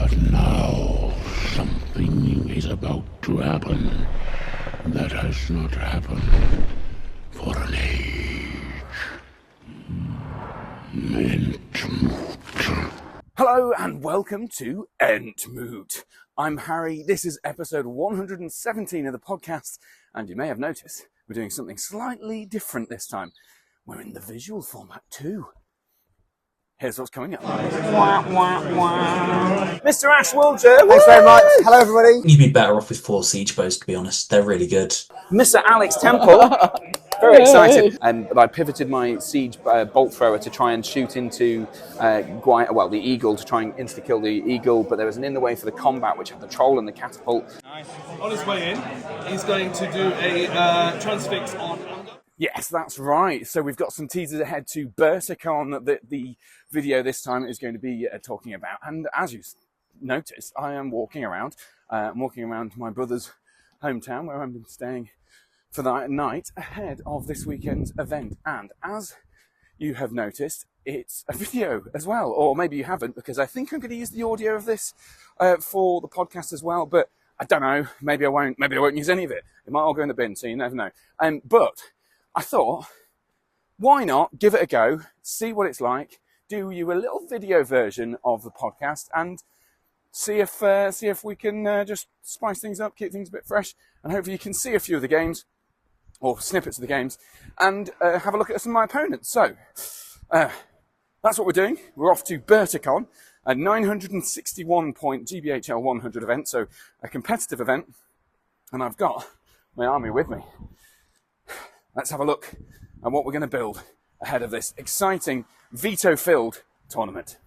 But now something new is about to happen that has not happened for an age. Entmoot. Hello and welcome to Entmoot. I'm Harry, this is episode 117 of the podcast, and you may have noticed we're doing something slightly different this time. We're in the visual format too. Here's what's coming up. Mr. Ash Wiltshire. Thanks very much. Hello, everybody. You'd be better off with 4 siege bows, to be honest. They're really good. Mr. Alex Temple. Very excited. And I pivoted my siege bolt thrower to try and shoot into the eagle, to try and insta-kill the eagle, but there was an in the way for the combat, which had the troll and the catapult. Nice. On his way in, he's going to do a transfix on... Yes, that's right. So we've got some teasers ahead to Berticon that the video this time is going to be talking about. And as you noticed, I am walking around. I'm walking around my brother's hometown where I've been staying for the night ahead of this weekend's event. And as you have noticed, it's a video as well. Or maybe you haven't, because I think I'm going to use the audio of this for the podcast as well. But I don't know. Maybe I won't. Maybe I won't use any of it. It might all go in the bin, so you never know. But I thought, why not give it a go, see what it's like, do you a little video version of the podcast, and see if we can just spice things up, keep things a bit fresh, and hopefully you can see a few of the games, or snippets of the games, and have a look at some of my opponents. So, that's what we're doing. We're off to Berticon, a 961-point GBHL 100 event, so a competitive event, and I've got my army with me. Let's have a look at what we're going to build ahead of this exciting veto-filled tournament.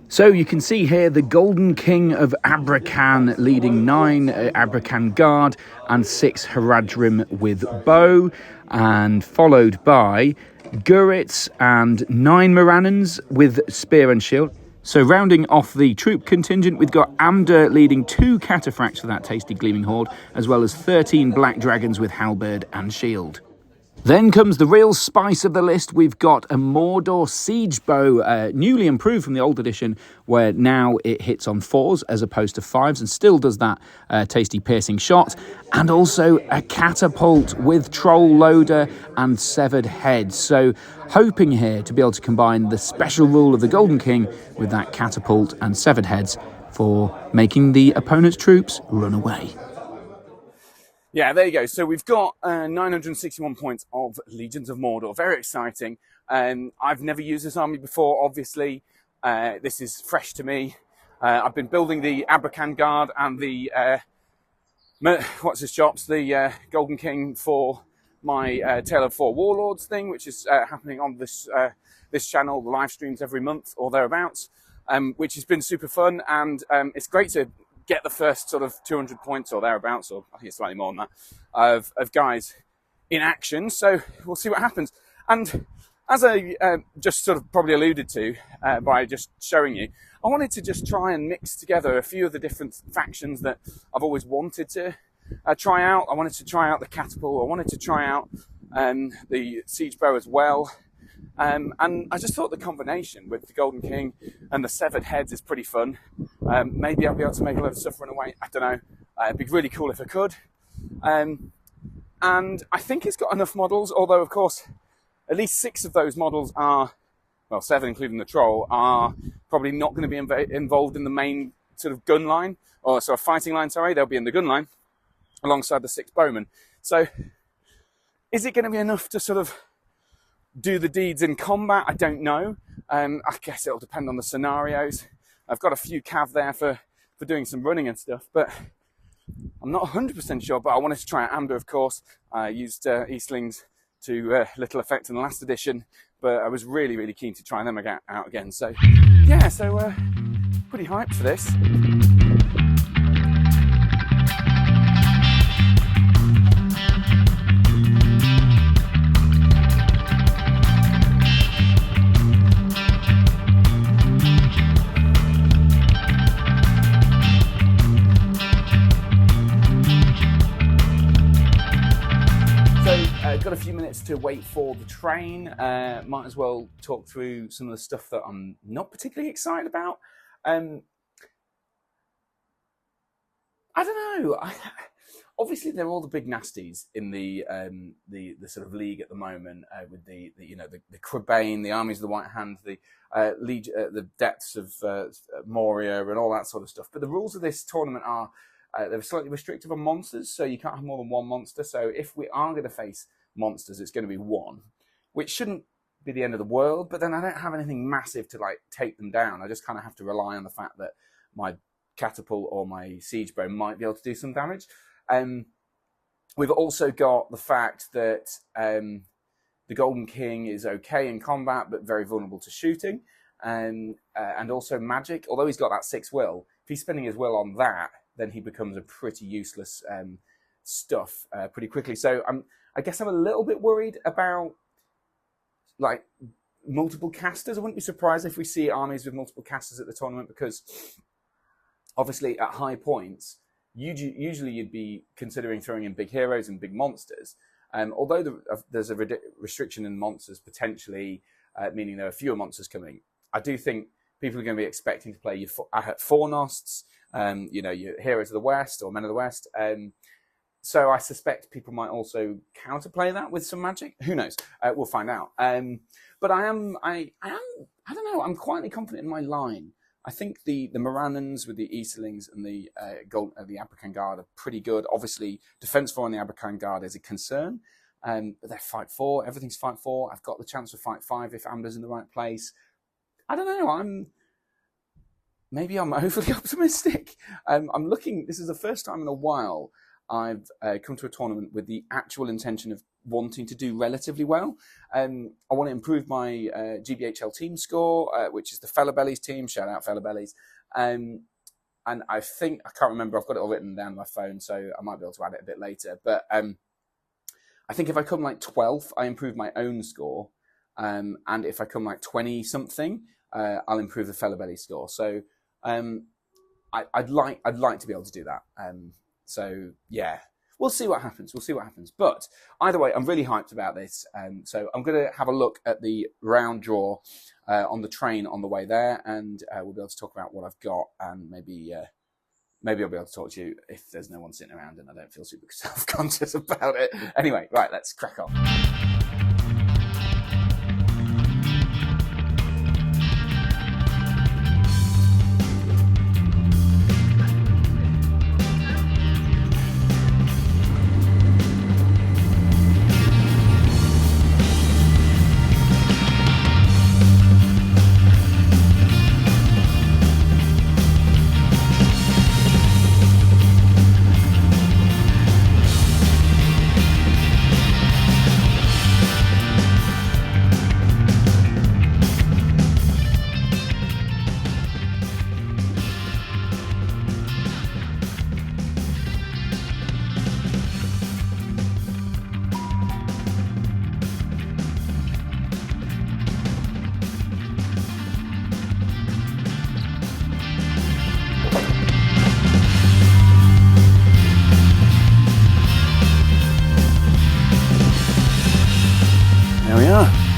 So you can see here the Golden King of Abrakan leading 9 Abrakan Guard and 6 Haradrim with bow, and followed by Gurits and 9 Morannons with spear and shield. So rounding off the troop contingent, we've got Amdur leading 2 cataphracts for that tasty gleaming horde, as well as 13 black dragons with halberd and shield. Then comes the real spice of the list. We've got a Mordor siege bow, newly improved from the old edition, where now it hits on 4s as opposed to 5s and still does that tasty piercing shot. And also a catapult with troll loader and severed head. So hoping here to be able to combine the special rule of the Golden King with that catapult and severed heads for making the opponent's troops run away. Yeah, there you go. So we've got 961 points of Legions of Mordor. Very exciting. I've never used this army before, obviously. This is fresh to me. I've been building the Abrakan Guard and the, the Golden King for my Tale of Four Warlords thing, which is happening on this channel, the live streams every month or thereabouts, which has been super fun. And it's great to get the first sort of 200 points or thereabouts, or I think it's slightly more than that, of guys in action. So we'll see what happens. And as I just sort of probably alluded to by just showing you, I wanted to just try and mix together a few of the different factions that I've always wanted to try out. I wanted to try out the catapult. I wanted to try out the siege bow as well. And I just thought the combination with the Golden King and the severed heads is pretty fun. Maybe I'll be able to make a lot of stuff run away. I don't know. It'd be really cool if I could. And I think it's got enough models, although, of course, at least 6 of those models are, well, 7 including the troll, are probably not going to be involved in the main sort of gun line, or sort of fighting line, sorry. They'll be in the gun line alongside the 6 bowmen. So is it going to be enough to sort of do the deeds in combat? I don't know. I guess it'll depend on the scenarios. I've got a few cav there for doing some running and stuff, but I'm not 100% sure. But I wanted to try out Amber, of course. I used Eastlings to little effect in the last edition, but I was really, really keen to try them out again. So, yeah, pretty hyped for this. Got a few minutes to wait for the train. Might as well talk through some of the stuff that I'm not particularly excited about. I don't know. Obviously, they're all the big nasties in the sort of league at the moment, with the Crebain, the armies of the White Hand, the depths of Moria, and all that sort of stuff. But the rules of this tournament are they're slightly restrictive on monsters, so you can't have more than one monster. So if we are going to face monsters, it's going to be one, which shouldn't be the end of the world. But then I don't have anything massive to like take them down. I just kind of have to rely on the fact that my catapult or my siege bow might be able to do some damage. We've also got the fact that the Golden King is okay in combat, but very vulnerable to shooting, and also magic. Although he's got that 6 will, if he's spending his will on that, then he becomes a pretty useless stuff pretty quickly. So I guess I'm a little bit worried about like multiple casters. I wouldn't be surprised if we see armies with multiple casters at the tournament, because obviously at high points, usually you'd be considering throwing in big heroes and big monsters. Although there's a restriction in monsters potentially, meaning there are fewer monsters coming, I do think people are going to be expecting to play your Fornosts, your Heroes of the West or Men of the West. So I suspect people might also counterplay that with some magic. Who knows? We'll find out. But I don't know. I'm quietly confident in my line. I think the Morannons with the Easterlings and the Aberkan Guard are pretty good. Obviously, Defence 4 on the Aberkan Guard is a concern. But they're Fight 4. Everything's Fight 4. I've got the chance for Fight 5 if Amber's in the right place. I don't know. Maybe I'm overly optimistic. I'm looking. This is the first time in a while I've come to a tournament with the actual intention of wanting to do relatively well. I want to improve my GBHL team score, which is the Fellabellies team. Shout out Fellabellies. And I think, I can't remember, I've got it all written down on my phone, so I might be able to add it a bit later. But I think if I come like 12th, I improve my own score. And if I come like 20 something, I'll improve the Fellabellies score. So I'd like to be able to do that. So yeah, we'll see what happens. But either way, I'm really hyped about this. So I'm going to have a look at the round draw on the train on the way there, and we'll be able to talk about what I've got, and maybe I'll be able to talk to you if there's no one sitting around and I don't feel super self-conscious about it. Anyway, right, let's crack on.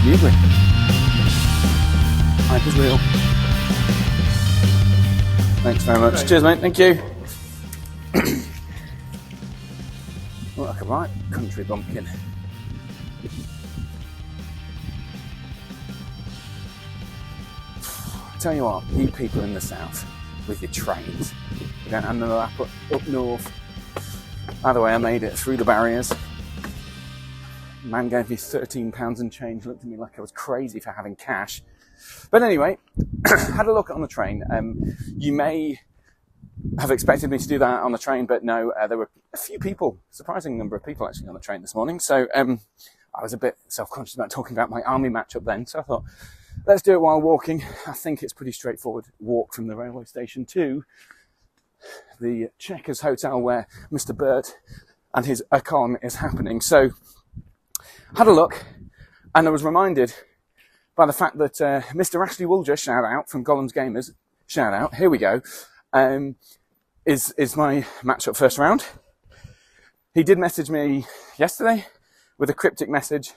Beautifully. Hype is real. Thanks very much. Cheers, mate. Thank you. Look like a right country bumpkin. Tell you what, you people in the south with your trains, you don't have no up north. Either way, I made it through the barriers. Man gave me £13 and change, looked at me like I was crazy for having cash. But anyway, had a look on the train. You may have expected me to do that on the train, but no, there were a few people, surprising number of people actually on the train this morning. So I was a bit self-conscious about talking about my army matchup then. So I thought, let's do it while walking. I think it's pretty straightforward walk from the railway station to the Checkers Hotel where Mr. Burt and his Acon is happening. So had a look, and I was reminded by the fact that Mr. Ashley Woolger, shout out from Gollum's Gamers, shout out, here we go, is my matchup first round. He did message me yesterday with a cryptic message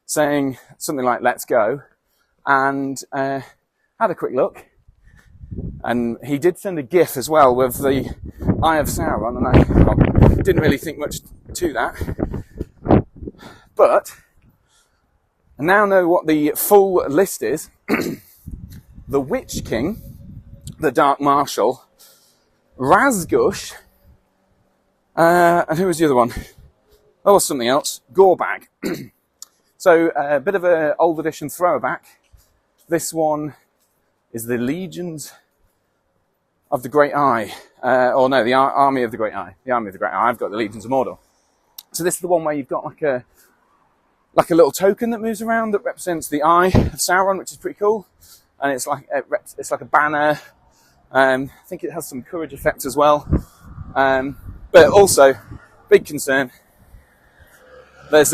saying something like, let's go, and had a quick look. And he did send a GIF as well with the Eye of Sauron, and I didn't really think much to that. But I now know what the full list is. The Witch King, the Dark Marshal, Razgush, and who was the other one? Oh, something else. Gorebag. So a bit of an old edition throwback. This one is the Legions of the Great Eye. The Army of the Great Eye. The Army of the Great Eye. I've got the Legions of Mordor. So this is the one where you've got like a little token that moves around that represents the Eye of Sauron, which is pretty cool. And it's like a banner. I think it has some courage effects as well. But also, big concern. There's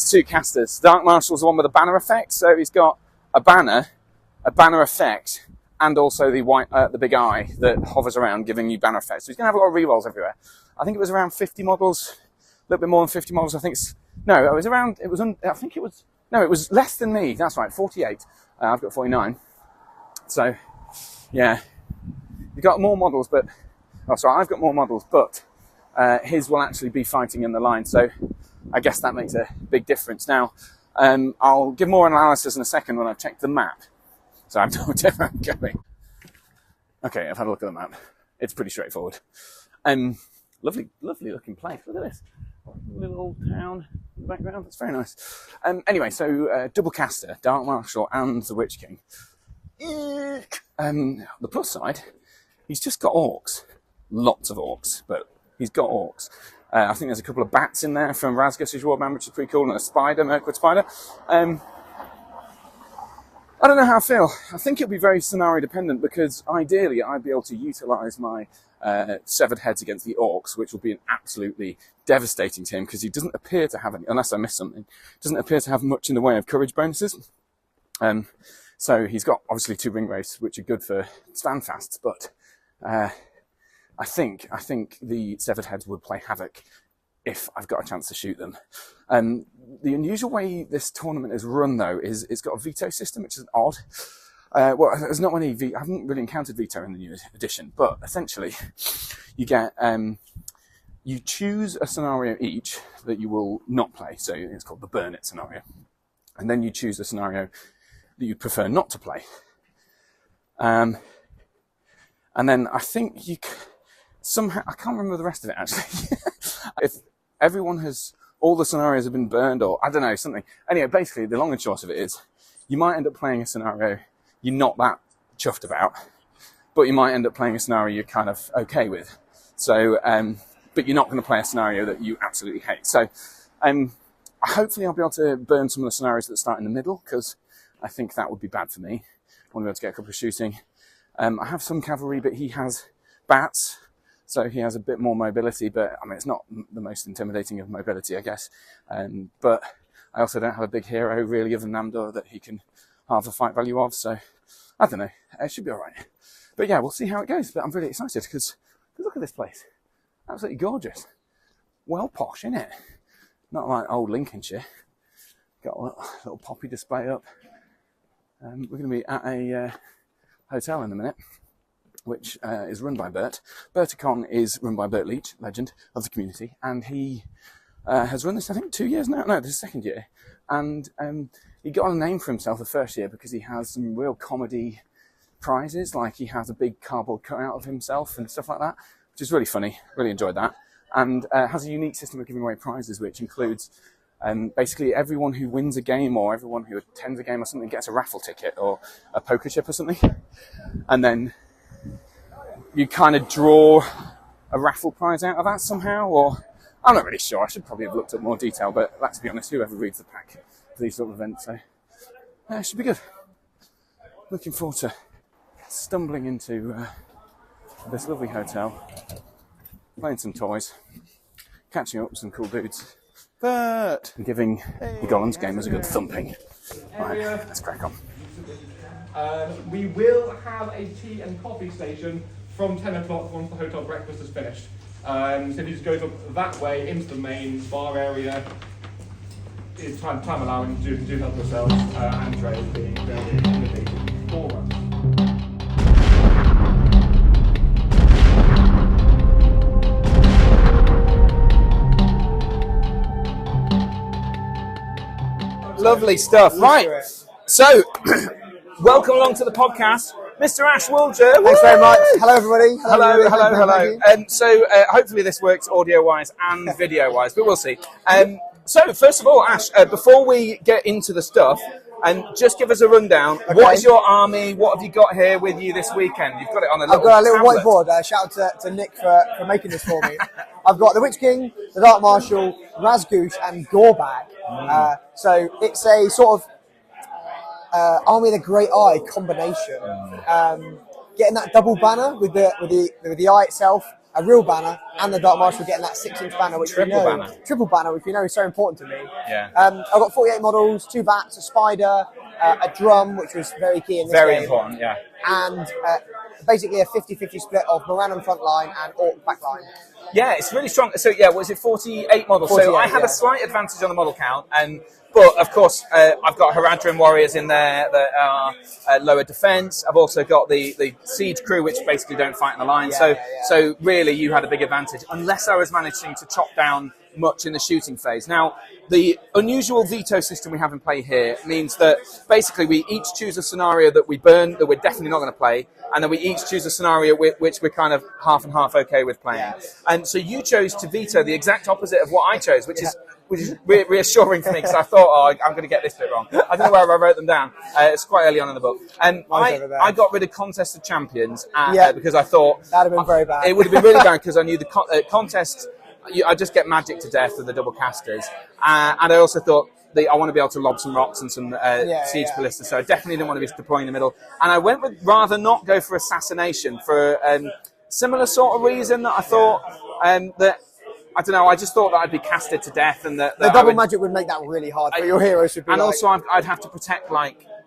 two casters. Dark Marshal's the one with the banner effect, so he's got a banner effect, and also the big eye that hovers around giving you banner effects. So he's going to have a lot of rerolls everywhere. I think it was around 50 models, a little bit more than 50 models. I think it was less than me. That's right, 48. I've got 49. So, yeah. You've got more models, I've got more models, but his will actually be fighting in the line. So I guess that makes a big difference. Now, I'll give more analysis in a second when I've checked the map. So I know where I'm going. Okay, I've had a look at the map. It's pretty straightforward. Lovely looking place. Look at this. Little old town in the background. That's very nice. Anyway, so double caster, Dark Marshal and the Witch King. The plus side, he's just got orcs. Lots of orcs, but he's got orcs. I think there's a couple of bats in there from Razgus's Warband, which is pretty cool, and a spider, Mirkwood spider. I don't know how I feel. I think it'll be very scenario dependent, because ideally I'd be able to utilise my severed heads against the orcs, which will be an absolutely devastating to him, because he doesn't appear to have any, unless I missed something, doesn't appear to have much in the way of courage bonuses. So he's got obviously 2 ring wraiths, which are good for standfasts, but I think the severed heads would play havoc if I've got a chance to shoot them. The unusual way this tournament is run, though, is it's got a veto system, which is odd. Well, there's not many. I haven't really encountered veto in the new edition, but essentially, you get you choose a scenario each that you will not play. So it's called the burn it scenario, and then you choose a scenario that you prefer not to play. And then I think you somehow, I can't remember the rest of it actually. If all the scenarios have been burned, or I don't know, something. Anyway, basically the long and short of it is, you might end up playing a scenario you're not that chuffed about, but you might end up playing a scenario you're kind of okay with. So, but you're not going to play a scenario that you absolutely hate. So, hopefully I'll be able to burn some of the scenarios that start in the middle, because I think that would be bad for me. I want to be able to get a couple of shooting. I have some cavalry, but he has bats, so he has a bit more mobility, but I mean, it's not the most intimidating of mobility, I guess. But I also don't have a big hero, really, other than Namdor, that he can halve the fight value of, so I don't know. It should be all right. But yeah, we'll see how it goes. But I'm really excited, because look at this place. Absolutely gorgeous. Well posh, isn't it? Not like old Lincolnshire. Got a little poppy display up. We're going to be at a hotel in a minute, which is run by Bert. Berticon is run by Bert Leach, legend of the community, and he has run this, I think, 2 years now. No, this is the 2nd year. And he got a name for himself the first year because he has some real comedy prizes, like he has a big cardboard cutout of himself and stuff like that, which is really funny. Really enjoyed that. And has a unique system of giving away prizes, which includes basically everyone who wins a game, or everyone who attends a game or something, gets a raffle ticket or a poker chip or something. And then you kind of draw a raffle prize out of that somehow, or I'm not really sure. I should probably have looked at more detail, but let's be honest, whoever reads the pack for these sort of events, so it should be good. Looking forward to stumbling into this lovely hotel, playing some toys, catching up with some cool dudes, but giving the Gollums gamers a good thumping. Right, let's crack on. We will have a tea and coffee station from 10 o'clock once the hotel breakfast is finished. So if you just go that way into the main bar area, time allowing, do help yourselves, and Trey being very intimidating for us. Lovely stuff. Right. So, welcome along to the podcast, Mr. Ash Woolger. Thanks very much. Hello, everybody. Hello. So, hopefully this works audio-wise and video-wise, but we'll see. So, first of all, Ash, before we get into the stuff, just give us a rundown. Okay. What is your army? What have you got here with you this weekend? You've got it on a little I've got a little tablet. whiteboard. Shout out to Nick for making this for me. I've got the Witch King, the Dark Marshal, Razgoosh, and Gorbag. So it's a sort of Army of the Great Eye combination. Getting that double banner with the eye itself, a real banner, and the Dark Marshal getting that 6-inch banner, which triple banner, which we know is so important to me. Yeah. I've got 48 models, 2 bats, a spider, a drum, which was very key in this game. Very important, yeah. And basically a 50-50 split of Morannon front line and Orc back line. Yeah, it's really strong. So, yeah, was it 48 models? 48, so I had a slight advantage on the model count, but of course, I've got Haradrim warriors in there that are lower defence. I've also got the siege crew, which basically don't fight in the line. So really, you had a big advantage, unless I was managing to chop down much in the shooting phase. Now, the unusual veto system we have in play here means that basically we each choose a scenario that we burn, that we're definitely not going to play, and then we each choose a scenario which we're kind of half and half okay with playing. Yeah. And so you chose to veto the exact opposite of what I chose, which is reassuring for me, because I thought, I'm going to get this bit wrong. I don't know where I wrote them down. It's quite early on in the book. And I got rid of Contest of Champions because I thought... That would have been very bad. It would have been really bad, because I knew the contest... I just get magic to death with the double casters. And I also thought... I want to be able to lob some rocks and some siege ballistas, so I definitely didn't want to be deploying in the middle. And I went with rather not go for assassination for a similar sort of reason that I thought that, I don't know, I just thought that I'd be casted to death, and that the double magic would make that really hard for your heroes. Should be and also I'd have to protect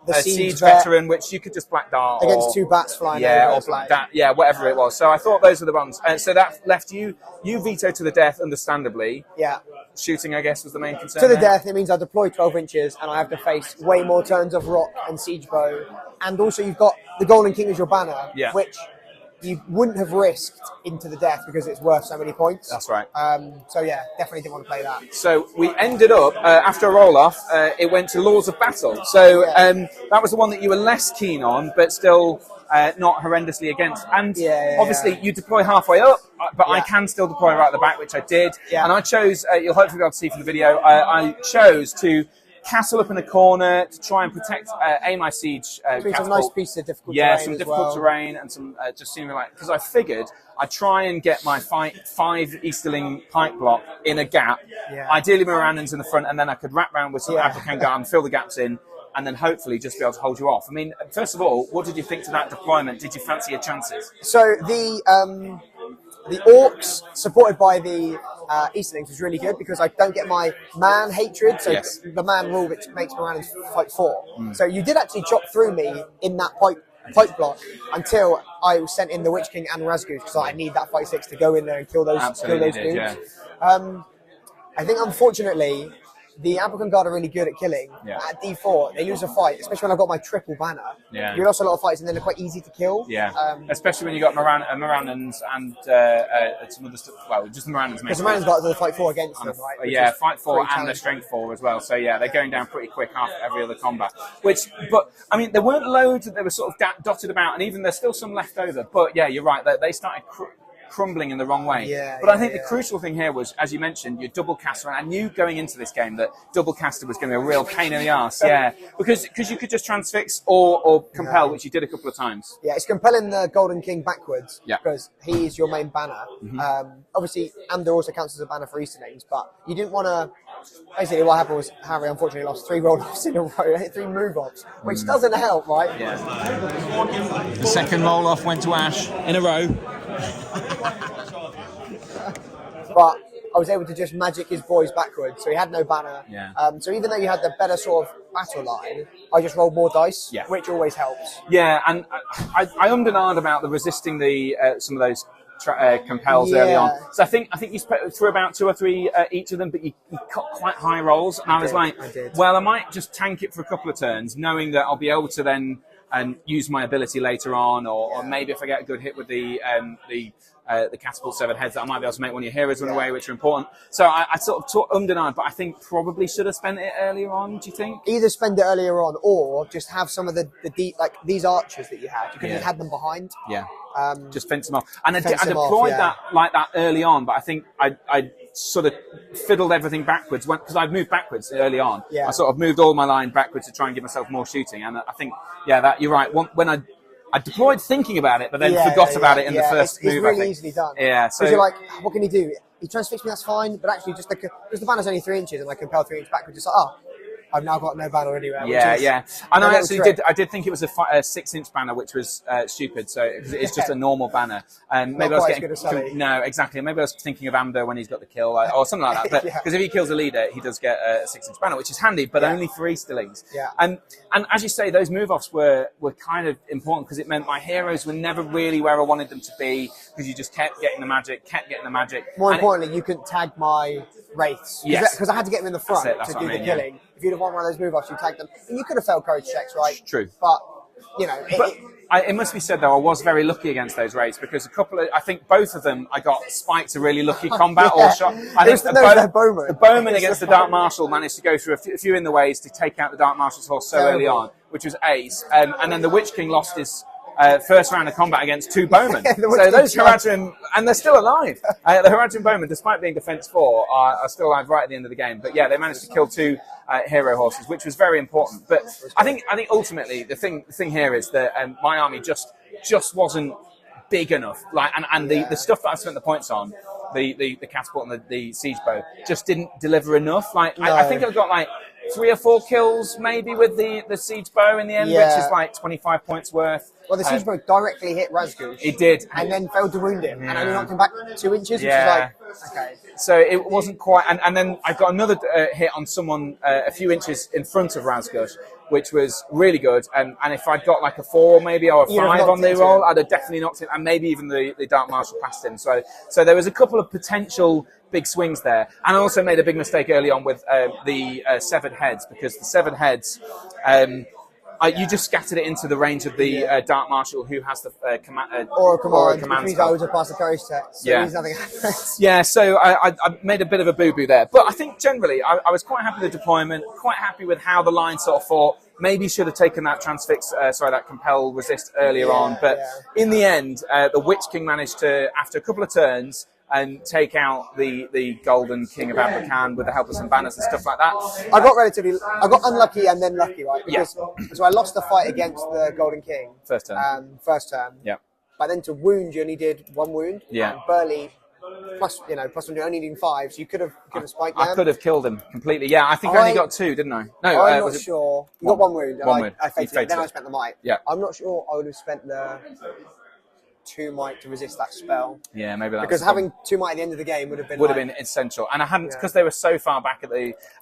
the siege veteran, which you could just black dart against 2 bats flying. Whatever it was. So I thought those were the ones, and so that left you veto to the death, understandably. Yeah. Shooting, I guess, was the main concern. To the death, it means I deploy 12 inches and I have to face way more turns of rock and siege bow. And also you've got the Golden King as your banner, which you wouldn't have risked into the death because it's worth so many points. That's right. So yeah, definitely didn't want to play that. So we ended up, after a roll-off, it went to Laws of Battle. So that was the one that you were less keen on, but still not horrendously against. And obviously you deploy halfway up, but I can still deploy right at the back, which I did. Yeah. And I chose, you'll hopefully be able to see from the video, I chose to castle up in a corner to try and protect my siege. Some nice pieces of difficult terrain. Yeah, some difficult terrain and some just seeming like, because I figured I'd try and get my 5 Easterling pike block in a gap. Yeah. Ideally, Morannon's in the front, and then I could wrap around with some African guard and fill the gaps in, and then hopefully just be able to hold you off. I mean, first of all, what did you think to that deployment? Did you fancy your chances? So the Orcs, supported by the Easterlings, was really good because I don't get my man hatred, so the man rule, which makes Morannon's fight 4. So you did actually chop through me in that pipe block until I was sent in the Witch King and Razgoosh, because I need that fight 6 to go in there and kill those dudes. Yeah. I think, unfortunately, the African Guard are really good at killing. Yeah. At D4, they lose a fight, especially when I've got my triple banner. Yeah. You lost a lot of fights, and then they're quite easy to kill. Yeah. Especially when you got Morannons and some other stuff. Well, just Morannons. Because Morannons got the fight 4 against them, right? Yeah, fight 4 and the strength 4 as well. So yeah, they're going down pretty quick after every other combat. But I mean, there weren't loads that they were sort of dotted about, and even there's still some left over. But yeah, you're right. They started crumbling in the wrong way. But I think the crucial thing here was, as you mentioned, your double caster. I knew going into this game that double caster was going to be a real pain in the arse. Yeah, because you could just transfix or compel, which you did a couple of times. Yeah, it's compelling the Golden King backwards because he is your main banner. Obviously, Ander also counts as a banner for Easterlings, but you didn't want to. Basically, what happened was Harry unfortunately lost 3 roll-offs in a row, 3 move-offs, which doesn't help, right? Yeah. The second roll-off went to Ash in a row. But I was able to just magic his boys backwards, so he had no banner. Yeah. So even though you had the better sort of battle line, I just rolled more dice, which always helps. Yeah, and I ummed and ahed about the resisting the some of those compels early on. So I think you threw about 2 or 3 each of them, but you got quite high rolls. And I was like, well, I might just tank it for a couple of turns, knowing that I'll be able to then use my ability later on, or maybe if I get a good hit with the catapult 7 heads, that I might be able to make one of your heroes run away, which are important. So I sort of ummed, but I think probably should have spent it earlier on. Do you think? Either spend it earlier on, or just have some of the deep, like these archers that you had. You could have had them behind. Yeah. Just fence them off. And I deployed that like that early on, but I think I sort of fiddled everything backwards because I'd moved backwards early on. Yeah. I sort of moved all my line backwards to try and give myself more shooting. And I think, that you're right. When I deployed thinking about it, but then forgot about it in the first move. It's really easily done. Yeah. So you're like, what can you do? You try to fix me, that's fine. But actually, just like because the banner's only 3 inches and I compel 3 inches backwards, it's like, I've now got no banner anywhere. And I actually did think it was a 6-inch banner, which was stupid. So it's just a normal banner. And maybe I was getting no, exactly. Maybe I was thinking of Amber when he's got the kill, or something like that. But because if he kills a leader, he does get a 6-inch banner, which is handy, but only for Easterlings. Yeah. And as you say, those move offs were kind of important because it meant my heroes were never really where I wanted them to be because you just kept getting the magic. More importantly, you couldn't tag my wraiths because I had to get them in the front to do the killing. Yeah. If you'd have won one of those move-offs, you tagged them. And you could have failed courage checks, right? True. But, it must be said, though, I was very lucky against those raids because I think both of them, I got spiked a really lucky combat or shot. I think the bowman against the Dark Marshal managed to go through a few in the ways to take out the Dark Marshal's horse so early on, which was ace. And then the Witch King lost his first round of combat against 2 bowmen. So those Haradrim, and they're still alive. The Haradrim bowmen, despite being defense 4, are still alive right at the end of the game. But they managed to kill 2 hero horses, which was very important. But I think ultimately the thing here is that my army just wasn't big enough. The stuff that I spent the points on, the catapult and the siege bow, just didn't deliver enough. I think I got 3 or 4 kills maybe with the siege bow in the end, which is 25 points worth. Well, the siege bow directly hit Razgush. It did. And then failed to wound him. And only knocked him back 2 inches, which is okay. So it wasn't quite... And then I got another hit on someone a few inches in front of Razgush, which was really good. And if I'd got a 4 maybe or a 5 on the roll, I'd have definitely knocked him. And maybe even the Dark Marshal past him. So there was a couple of potential big swings there. And I also made a big mistake early on with the severed heads, because the severed heads... you just scattered it into the range of the Dark Marshal, who has the command. Or a command. Which means I was past the courage text. So nothing happens. Yeah, so I made a bit of a boo-boo there. But I think generally I was quite happy with the deployment, quite happy with how the line sort of fought. Maybe should have taken that that compel resist earlier on. But in the end, the Witch King managed to, after a couple of turns, and take out the Golden King of Abrakan with the help of some banners and stuff like that. I got unlucky and then lucky, right? Because so I lost the fight against the Golden King. First turn. Yeah. But then to wound, you only did 1 wound. Yeah. And Burley, plus 1, you're only needing 5, so you could have spiked down. I could have killed him completely. Yeah, I think I only got 2, didn't I? No, I'm not sure. You got 1 wound. One wound. I faked it. Then I spent the might. Yeah. I'm not sure I would have spent the 2 might to resist that spell. Yeah, maybe that because having 2 might at the end of the game would have been essential. And I hadn't, because they were so far back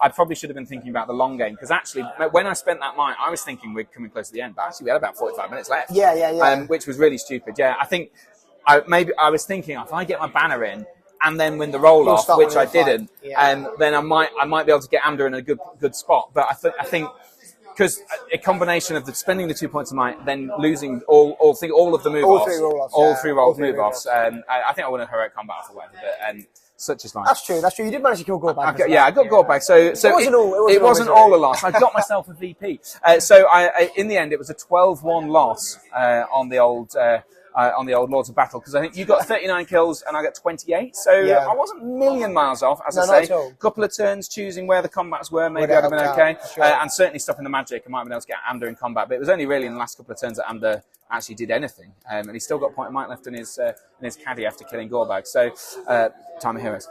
I probably should have been thinking about the long game, because actually when I spent that might, I was thinking we're coming close to the end, but actually we had about 45 minutes left. Yeah. Which was really stupid. Yeah, I think I was thinking if I get my banner in and then win the roll off, which I didn't, then I might be able to get Amber in a good spot. But I think because a combination of spending the 2 points of might, then losing all of the move offs, all three move offs. I think I won a heroic combat or whatever. But such is life. That's true. You did manage to kill Gorbag. I got Gorbag. So it wasn't all a loss. I got myself a VP. So in the end, it was a 12-1 loss on the old Lords of Battle, because I think you got 39 kills and I got 28. So I wasn't a million miles off, as I say. A couple of turns choosing where the combats were, maybe I'd have been okay. Sure. And certainly stopping the magic, I might have been able to get Amber in combat. But it was only really in the last couple of turns that Amber actually did anything. And he still got point of might left in his caddy after killing Gorbag. So, time of heroes.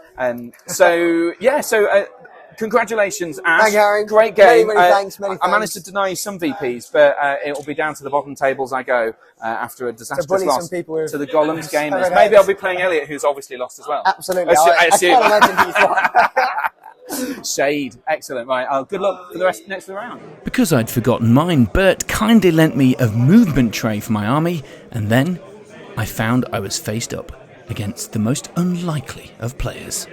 Congratulations, Ash. Thank you, Aaron. Great game. Many thanks. I managed to deny you some VPs, but it will be down to the bottom tables I go after a disastrous loss to the Golems gamers. Maybe I'll be playing Elliot, who's obviously lost as well. Absolutely. I can't imagine he's won. Shade. Excellent. Right. Good luck for the next of the round. Because I'd forgotten mine, Bert kindly lent me a movement tray for my army, and then I found I was faced up. against the most unlikely of players.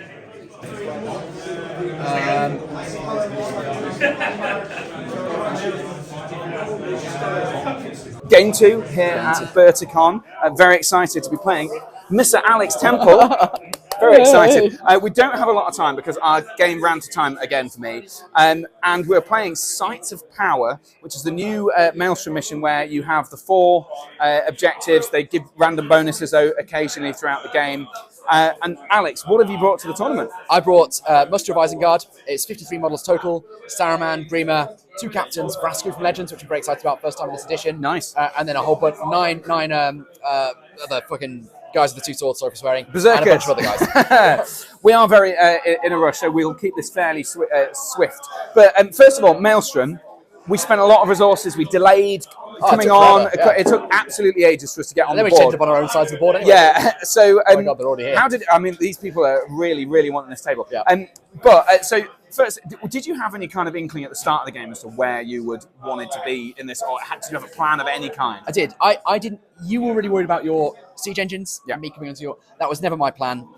Game 2 here at Verticon. Very excited to be playing Mr. Alex Temple. Very excited. We don't have a lot of time because our game ran to time again for me. And we're playing Sites of Power, which is the new Maelstrom mission where you have the 4 objectives. They give random bonuses occasionally throughout the game. And Alex, what have you brought to the tournament? I brought Muster of Isengard. It's 53 models total. Saruman, Grima, 2 captains, Vrasku from Legends, which I'm very excited about, first time in this edition. Nice. And then a whole bunch, nine other fucking guys with the 2 swords, sorry for swearing. Berserkers. And a bunch of other guys. We are very in a rush, so we'll keep this fairly swift. But first of all, Maelstrom, we spent a lot of resources. We delayed coming on. Forever, yeah. It took absolutely ages for us to get on And then the we board. changed up on our own sides of the board anyway. Yeah, so Oh my God, they're already here. how did I mean? These people are really, really wanting this table. Yeah. So first, did you have any kind of inkling at the start of the game as to where you would wanted to be in this, or did you have a plan of any kind? I did. I didn't. You were really worried about your siege engines. Yeah. And me coming onto your. That was never my plan.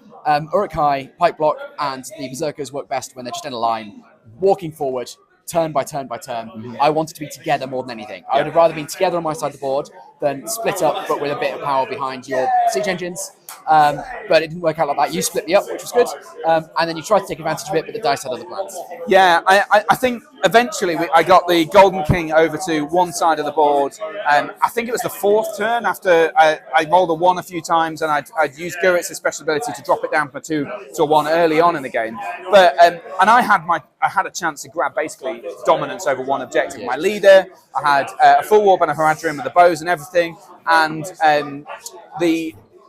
Uruk-hai, Pike Block, and the Berserkers work best when they're just in a line, walking forward, turn by turn by turn. Mm-hmm. I wanted to be together more than anything. I would have rather been together on my side of the board than split up, but with a bit of power behind your siege engines. But it didn't work out like that. You split me up, which was good, and then you tried to take advantage of it, but the dice had other plans. Yeah, I think eventually I got the Golden King over to one side of the board. I think it was the 4th turn after I rolled a 1 a few times, and I'd used Gurritz's special ability to drop it down from a 2 to a 1 early on in the game. But and I had a chance to grab basically dominance over one objective. My leader, I had a full warband of Haradrim with the bows and everything, and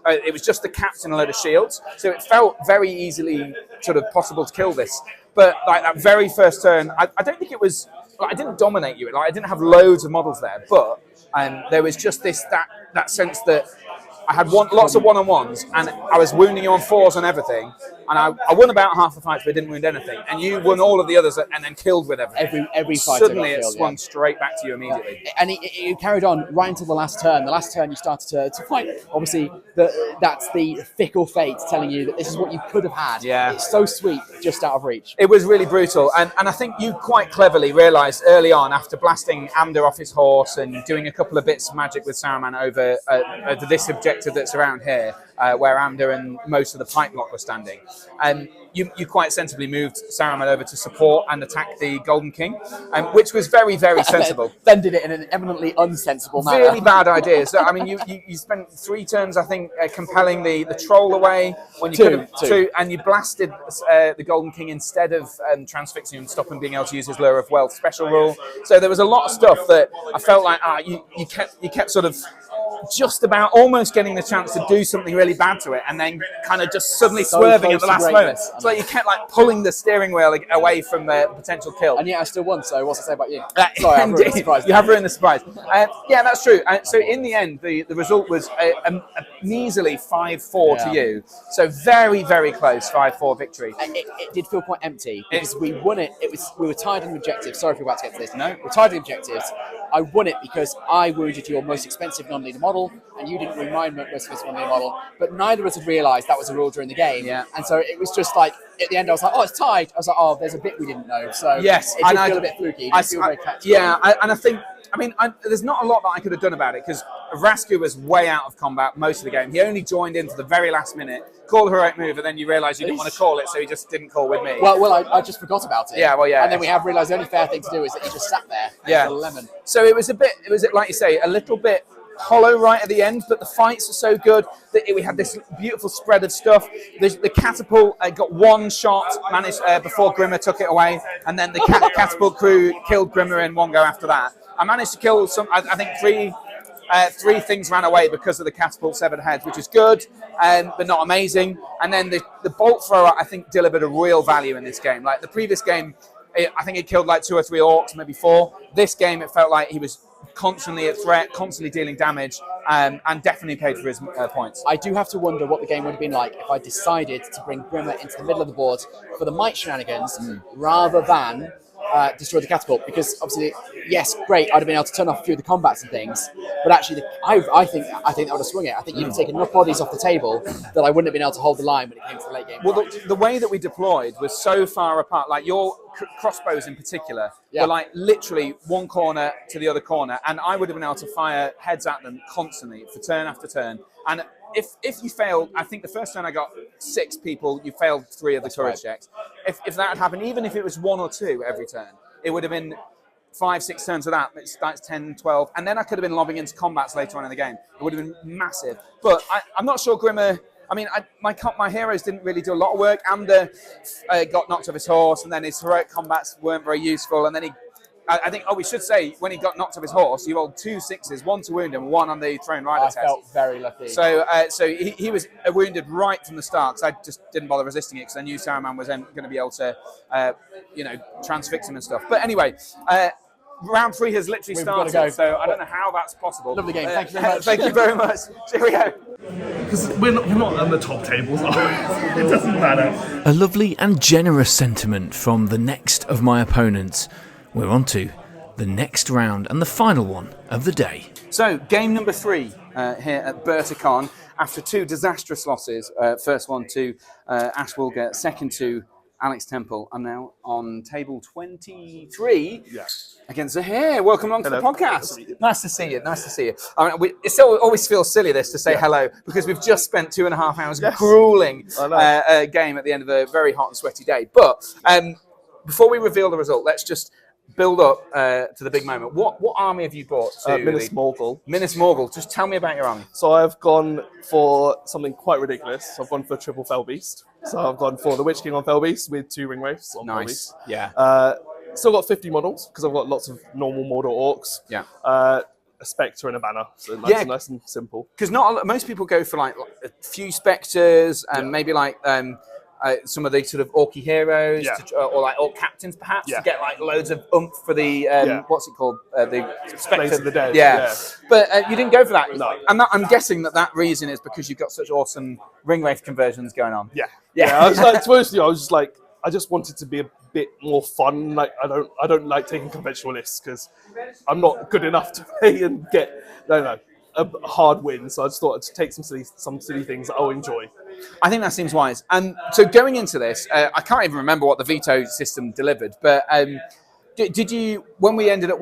it was just the captain and a load of shields, so it felt very easily sort of possible to kill this. But like that very first turn, I don't think it was. Like, I didn't dominate you. Like I didn't have loads of models there, but there was just that sense that I had lots of one-on-ones, and I was wounding you on 4s and everything. And I won about half the fights, but I didn't wound anything. And you won all of the others and then killed with everything. Every fight Suddenly I got it killed, swung straight back to you immediately. And it carried on right until the last turn. The last turn you started to fight. Obviously, that's the fickle fate telling you that this is what you could have had. Yeah. It's so sweet, just out of reach. It was really brutal. And I think you quite cleverly realised early on, after blasting Amder off his horse and doing a couple of bits of magic with Saruman over this objective that's around here, where Amder and most of the Pike Block were standing. You quite sensibly moved Saruman over to support and attack the Golden King, which was very, very sensible. Then did it in an eminently unsensible manner. Really bad idea. So I mean, you spent 3 turns, I think, compelling the troll away when you could have two, and you blasted the Golden King instead of transfixing him and stopping being able to use his Lure of Wealth special rule. So there was a lot of stuff that I felt like you kept sort of just about almost getting the chance to do something really bad to it, and then kind of just suddenly swerving at the last moment. It's like you kept like pulling the steering wheel away from the potential kill. And yet I still won, so what's to say about you? Sorry, I've ruined the surprise. You have ruined the surprise. Yeah, that's true. So in the end, the result was a measly 5-4 to you. So very, very close 5-4 victory. It did feel quite empty because we won it. We were tied in objectives. Sorry if we're about to get to this. No, we're tied in objectives. I won it because I wounded your most expensive non-leader model, and you didn't wound my most expensive non-leader model. But neither of us had realised that was a rule during the game. Yeah. And so it was just like, at the end I was like, oh, it's tied. I was like, oh, there's a bit we didn't know. So yes, it did feel a bit fluky. It didn't feel very tactical. Yeah, and I think, there's not a lot that I could have done about it, because Vrasku was way out of combat most of the game. He only joined in for the very last minute, called a heroic move, and then you realised you didn't want to call it, so he just didn't call with me. Well, I just forgot about it. Yeah, well, yeah. And then we have realised the only fair thing to do is that you just sat there. Yeah. Lemon. So it was like you say, a little bit hollow right at the end, but the fights are so good that we had this beautiful spread of stuff. The catapult got one shot managed before Grimmer took it away, and then the catapult crew killed Grimmer in one go after that. I managed to kill I think three things ran away because of the catapult severed heads, which is good, but not amazing. And then the bolt thrower, I think, delivered a real value in this game. Like the previous game, I think it killed like 2 or 3 orcs, maybe 4. This game, it felt like he was constantly a threat, constantly dealing damage, and definitely paid for his points. I do have to wonder what the game would have been like if I decided to bring Grimmer into the middle of the board for the might shenanigans rather than destroyed the catapult, because obviously, yes, great, I'd have been able to turn off a few of the combats and things, but actually, I think that would have swung it. I think you'd have taken enough bodies off the table that I wouldn't have been able to hold the line when it came to the late game. Well, the way that we deployed was so far apart. Like your crossbows in particular were like literally one corner to the other corner, and I would have been able to fire heads at them constantly for turn after turn. And if you failed, I think the first turn I got 6 people, you failed 3 of the courage checks. If that had happened, even if it was 1 or 2 every turn, it would have been 5, 6 turns of that. That's 10, 12. And then I could have been lobbing into combats later on in the game. It would have been massive. But I'm not sure Grimmer... I mean, my heroes didn't really do a lot of work. Amder got knocked off his horse, and then his heroic combats weren't very useful. And then I think, we should say, when he got knocked off his horse, he rolled 2 6s, 1 to wound him, 1 on the thrown rider test. I felt very lucky. So he was wounded right from the start, because I just didn't bother resisting it, because I knew Saruman was then going to be able to, transfix him and stuff. But anyway, round 3 has literally started, so I don't know how that's possible. Lovely game. Thank you very much. Thank you very much. Here we go. Because we're not on the top tables. It doesn't matter. A lovely and generous sentiment from the next of my opponents. We're on to the next round and the final one of the day. So, game number 3 here at Berticon. After 2 disastrous losses, first one to Ash Woolger, second to Alex Temple. I'm now on table 23 against Zahir. Welcome along to the podcast. Nice to see you. Nice to see you. I mean, it still always feels silly this to say hello, because we've just spent 2.5 hours grueling game at the end of a very hot and sweaty day. But before we reveal the result, let's just build up to the big moment. What army have you brought to Minas Morgul. Minas Morgul. Just tell me about your army. So I've gone for something quite ridiculous. I've gone for triple Fell Beast. So I've gone for the Witch King on Fell Beast with 2 ring wraiths on Fell Beast. Yeah. Still got 50 models, because I've got lots of normal Mordor orcs. Yeah. A Spectre and a Banner. So nice and simple. Because most people go for like a few Spectres and maybe like some of the sort of orky heroes or like orc captains perhaps to get like loads of oomph for the what's it called, the Spectre of the Dead. But you didn't go for that. No. And I'm guessing that reason is because you've got such awesome ring wraith conversions going on. I was like, to be honest with you, I was just like, I just wanted to be a bit more fun. Like I don't like taking conventional lists, because I'm not good enough to play and get a hard win. So I just thought I'd take some silly things that I'll enjoy. I think that seems wise. And so going into this, I can't even remember what the veto system delivered, but did you? When we ended up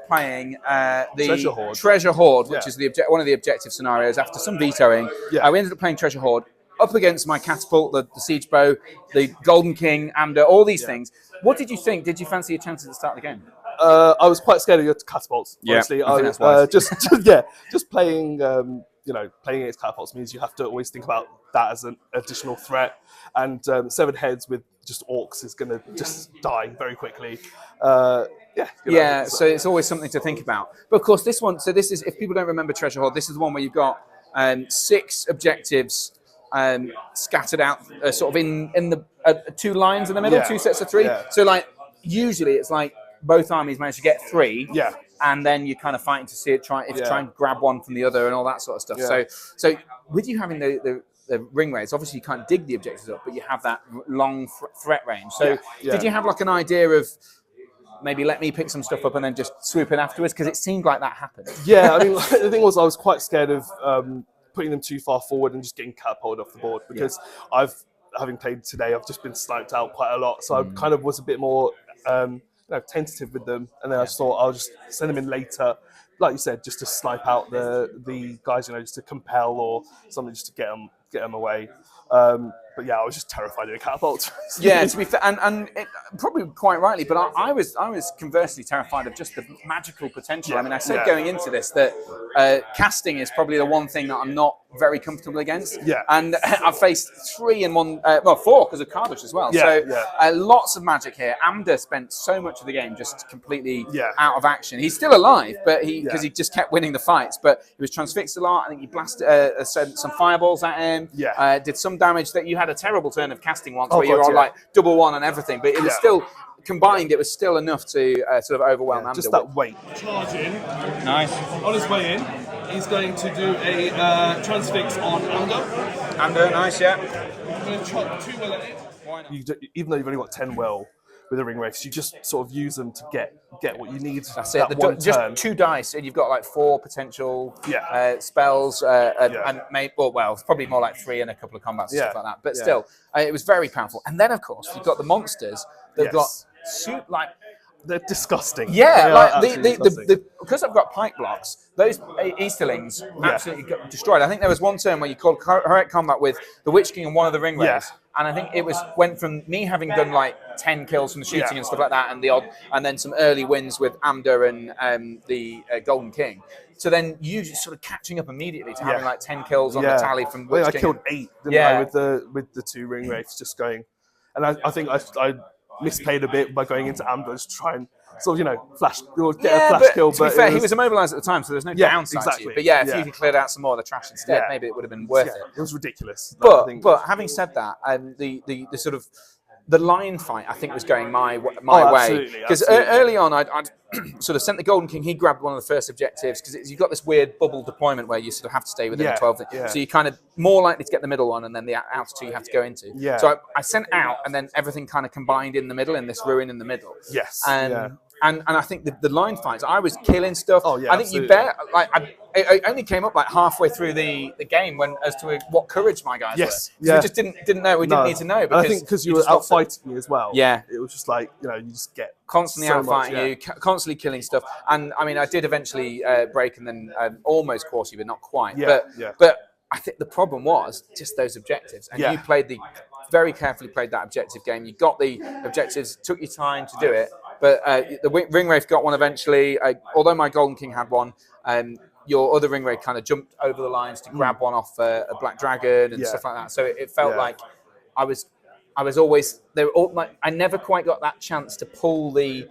playing the Treasure Hoard, which is one of the objective scenarios after some vetoing. We ended up playing Treasure Hoard up against my catapult, the siege bow, the Golden King, and all these things. What did you think? Did you fancy your chances at the start of the game? I was quite scared of your catapults. Honestly, I think that's wise. just playing. Playing against catapults means you have to always think about that as an additional threat. And 7 heads with just orcs is going to just die very quickly. So it's always something to think about. But of course, this is, if people don't remember Treasure Hoard, this is the one where you've got 6 objectives scattered out sort of in the 2 lines in the middle, 2 sets of 3. So like usually it's like both armies manage to get 3. And then you're kind of fighting to see it, try and grab one from the other and all that sort of stuff. So with you having the ring wraiths, obviously you can't dig the objectives up, but you have that long threat range. So did you have like an idea of maybe let me pick some stuff up and then just swoop in afterwards? Because it seemed like that happened. Yeah, I mean, the thing was I was quite scared of putting them too far forward and just getting catapulted off the board, because having played today, I've just been sniped out quite a lot. So I kind of was a bit more tentative with them, and then I just thought I'll just send them in later, like you said, just to snipe out the guys, just to compel or something, just to get them away. But I was just terrified of a catapult. To be fair, and probably quite rightly, but I was conversely terrified of just the magical potential. I mean, I said going into this that casting is probably the one thing that I'm not very comfortable against. And I've faced 3 in one, 4 because of Cardiff as well. Lots of magic here. Amder spent so much of the game just completely out of action. He's still alive, but because he just kept winning the fights. But he was transfixed a lot. I think he blasted some fireballs at him. Did some damage. That you had a terrible turn of casting once where you were on like double 1 and everything, but it was still combined. It was still enough to sort of overwhelm Amder. Just that weight. Charge in. Nice. On his way in, he's going to do a transfix on Amder. Nice, I'm going to chop 2 will at it. Even though you've only got 10 will, with the ring wraiths. You just sort of use them to get what you need. That's it. Just 2 dice, and you've got like 4 potential spells, and maybe it's probably more like 3 and a couple of combats and stuff like that. But still, it was very powerful. And then, of course, you've got the monsters that got they're disgusting. Yeah, because I've got pike blocks, those Easterlings absolutely got destroyed. I think there was one turn where you called heroic combat with the Witch King and one of the ring wraiths, and I think it went from me having done like 10 kills from the shooting and stuff like that, and then some early wins with Amda and the Golden King, to then you just sort of catching up immediately to having like 10 kills on the tally from Witch King. I killed 8, didn't I, with the 2 ring wraiths just going, and I think I misplayed a bit by going into ambush, try and sort of, flash or get a flash kill. To be fair, he was immobilised at the time, so there's no downside to you. But if you could cleared out some more of the trash instead, maybe it would have been worth it. It was ridiculous. But having said that, the sort of the line fight, I think, was going my way. Because early on, I'd sort of sent the Golden King. He grabbed one of the first objectives because you've got this weird bubble deployment where you sort of have to stay within the 12 thing. So you're kind of more likely to get the middle one, and then the outer 2 you have to go into. So I sent out, and then everything kind of combined in the middle, in this ruin in the middle. And I think the line fights, I was killing stuff. I think you it only came up like halfway through the game as to what courage my guys were. We just didn't know. We didn't need to know. Because I think because you were out fighting me as well. Yeah. It was just like, you just get constantly out fighting you, constantly killing stuff. And I mean, I did eventually break and then almost course you, but not quite. But I think the problem was just those objectives. And you very carefully played that objective game. You got the objectives, took your time to do it. But the ring wraith got one eventually. Although my Golden King had one, your other ring wraith kind of jumped over the lines to grab one off a black dragon and stuff like that. So it felt like I was always I never quite got that chance to pull the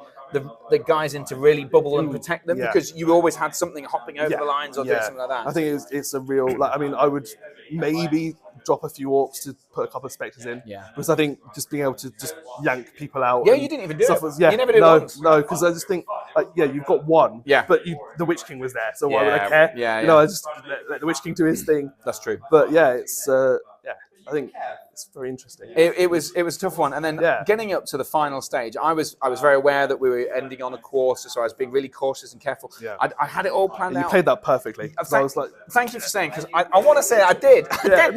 guys in to really bubble and protect them because you always had something hopping over the lines or doing something like that. I think it's a real. I would maybe drop a few orcs to put a couple of spectres in. Because I think just being able to just yank people out. You didn't even do it. You never did it once. No, because I just think, you've got one. But the Witch King was there, so why would I care? I just let the Witch King do his thing. That's true. But it's I think it's very interesting. It was a tough one, and then getting up to the final stage, I was very aware that we were ending on a quarter, so I was being really cautious and careful. I had it all planned out. You played that perfectly. I was like, thank you for saying, because I want to say I did. You didn't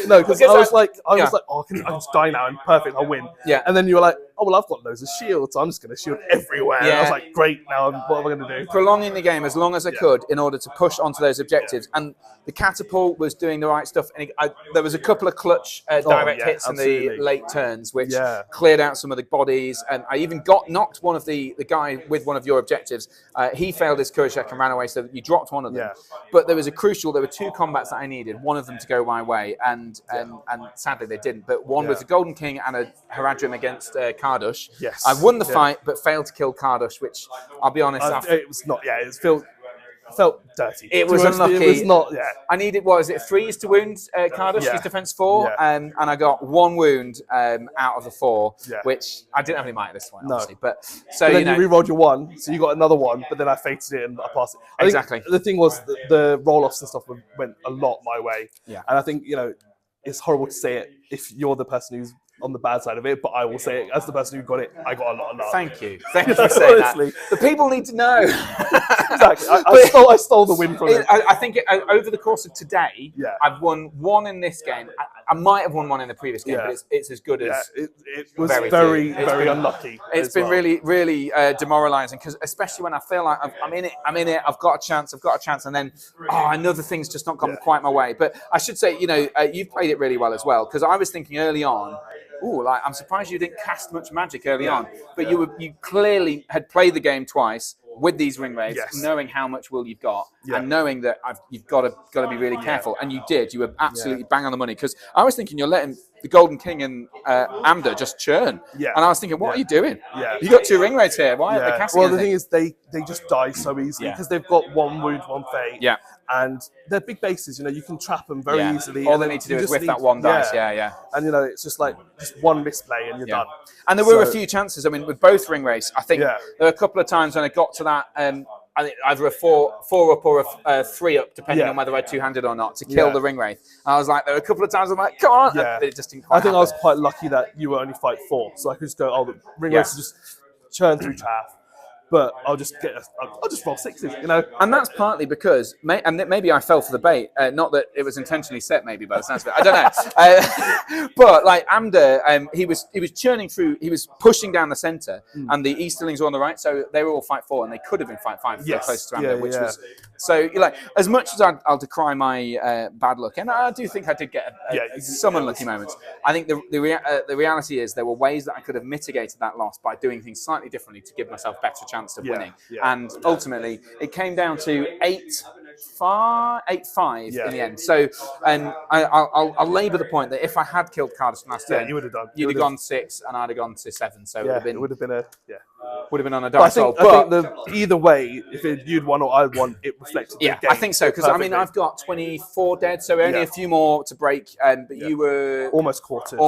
know, because I was like, I can just die now and perfect, I'll win. And then you were like, oh well, I've got loads of shields, so I'm just going to shield everywhere. And I was like, great, now what am I going to do? Prolonging the game as long as I could in order to push onto those objectives, and the catapult was doing the right stuff. And there was a couple of clutch direct hits in the late turns, which cleared out some of the bodies. And I even knocked one of the guy with one of your objectives. He failed his courage check and ran away, so you dropped one of them. But there were 2 combats that I needed, one of them to go my way, and sadly they didn't. But one was a Golden King and a Haradrim against Kardush. I won the fight, but failed to kill Kardush, which I'll be honest, it was not. It felt dirty. It was unlucky. It was not. I needed 3s to wound Kardush. His defense 4, and I got 1 wound out of the 4, which I didn't have any might at this point, obviously. But then you re-rolled your 1, so you got another 1, but then I fated it and I passed it. Exactly. The thing was the roll-offs and stuff went a lot my way, and I think it's horrible to say it if you're the person who's on the bad side of it, but I will say it as the person who got it, I got a lot of luck. Thank you for saying that. The people need to know. Exactly. I stole the win from it. I think over the course of today, I've won 1 in this game. I might have won 1 in the previous game, but it's as good as. It was very unlucky. It's been really, really demoralising, because especially when I feel like I'm in it. I've got a chance, and then another thing's just not gone quite my way. But I should say, you've played it really well as well, because I was thinking early on, I'm surprised you didn't cast much magic early on, but you clearly had played the game twice with these ring wraiths, knowing how much will you've got, and knowing that you've got to be really careful, and you did. You were absolutely bang on the money, because I was thinking you're letting the Golden King and Amda just churn, and I was thinking, what are you doing? You got 2 ring wraiths here. Why aren't they casting? Well, the thing is, they just die so easily because they've got 1 wound, 1 fate, and they're big bases. You can trap them very easily. All they need to do is whiff that 1 dice. And it's just like one misplay and you're done. And there were a few chances. I mean, with both ring wraiths, I think there were a couple of times when I got to that I think either a four up or a 3 up, depending on whether I two-handed or not, to kill the ring wraith. And I was like, there were a couple of times I'm like, come on, and it just didn't quite happen. I was quite lucky that you were only fight 4, so I could just go, the ring wraiths just churn through chaff. But I'll just roll 6s, you know. And that's partly because, maybe I fell for the bait. Not that it was intentionally set, maybe by the sounds of it. I don't know. But like Amder, he was churning through. He was pushing down the centre, and the Easterlings were on the right, so they were all fight 4, and they could have been fight 5 if they were close to Amder, which was. So like, as much as I'll decry my bad luck, and I do think I did get some unlucky moments. I think the reality is there were ways that I could have mitigated that loss by doing things slightly differently to give myself better chance of winning, and ultimately it came down to 8-5 in the end. So, and I'll labour the point that if I had killed Cardiff last turn, you would have done. You'd have gone 6, and I'd have gone to 7. So it would have been on a dice roll. I think either way, if you'd won or I'd won, it reflected. The game I think so, because I mean I've got 24 dead, so only a few more to break. But you were almost quartered.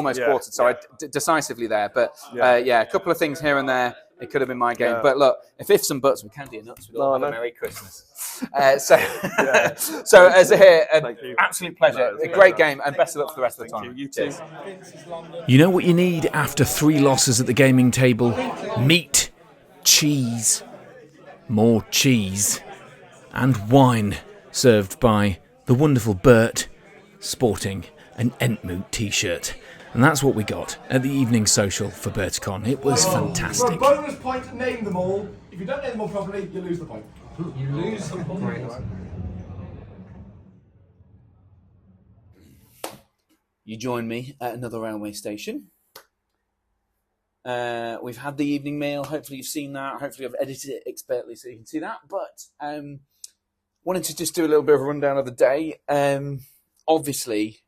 So I decisively there. But a couple of things here and there. It could have been my game, but look, if ifs and buts, we can do nuts. We'd all have a Merry Christmas. So as a here, absolute pleasure. A great game, and best of luck for the rest of the time. You too. You know what you need after 3 losses at the gaming table? Meat, cheese, more cheese, and wine, served by the wonderful Bert, sporting an Entmoot t-shirt. And that's what we got at the evening social for BertCon. It was fantastic. For a bonus point to name them all. If you don't name them all properly, you lose the point. You lose the point. You join me at another railway station. We've had the evening meal. Hopefully you've seen that. Hopefully I've edited it expertly so you can see that. But wanted to just do a little bit of a rundown of the day. Obviously,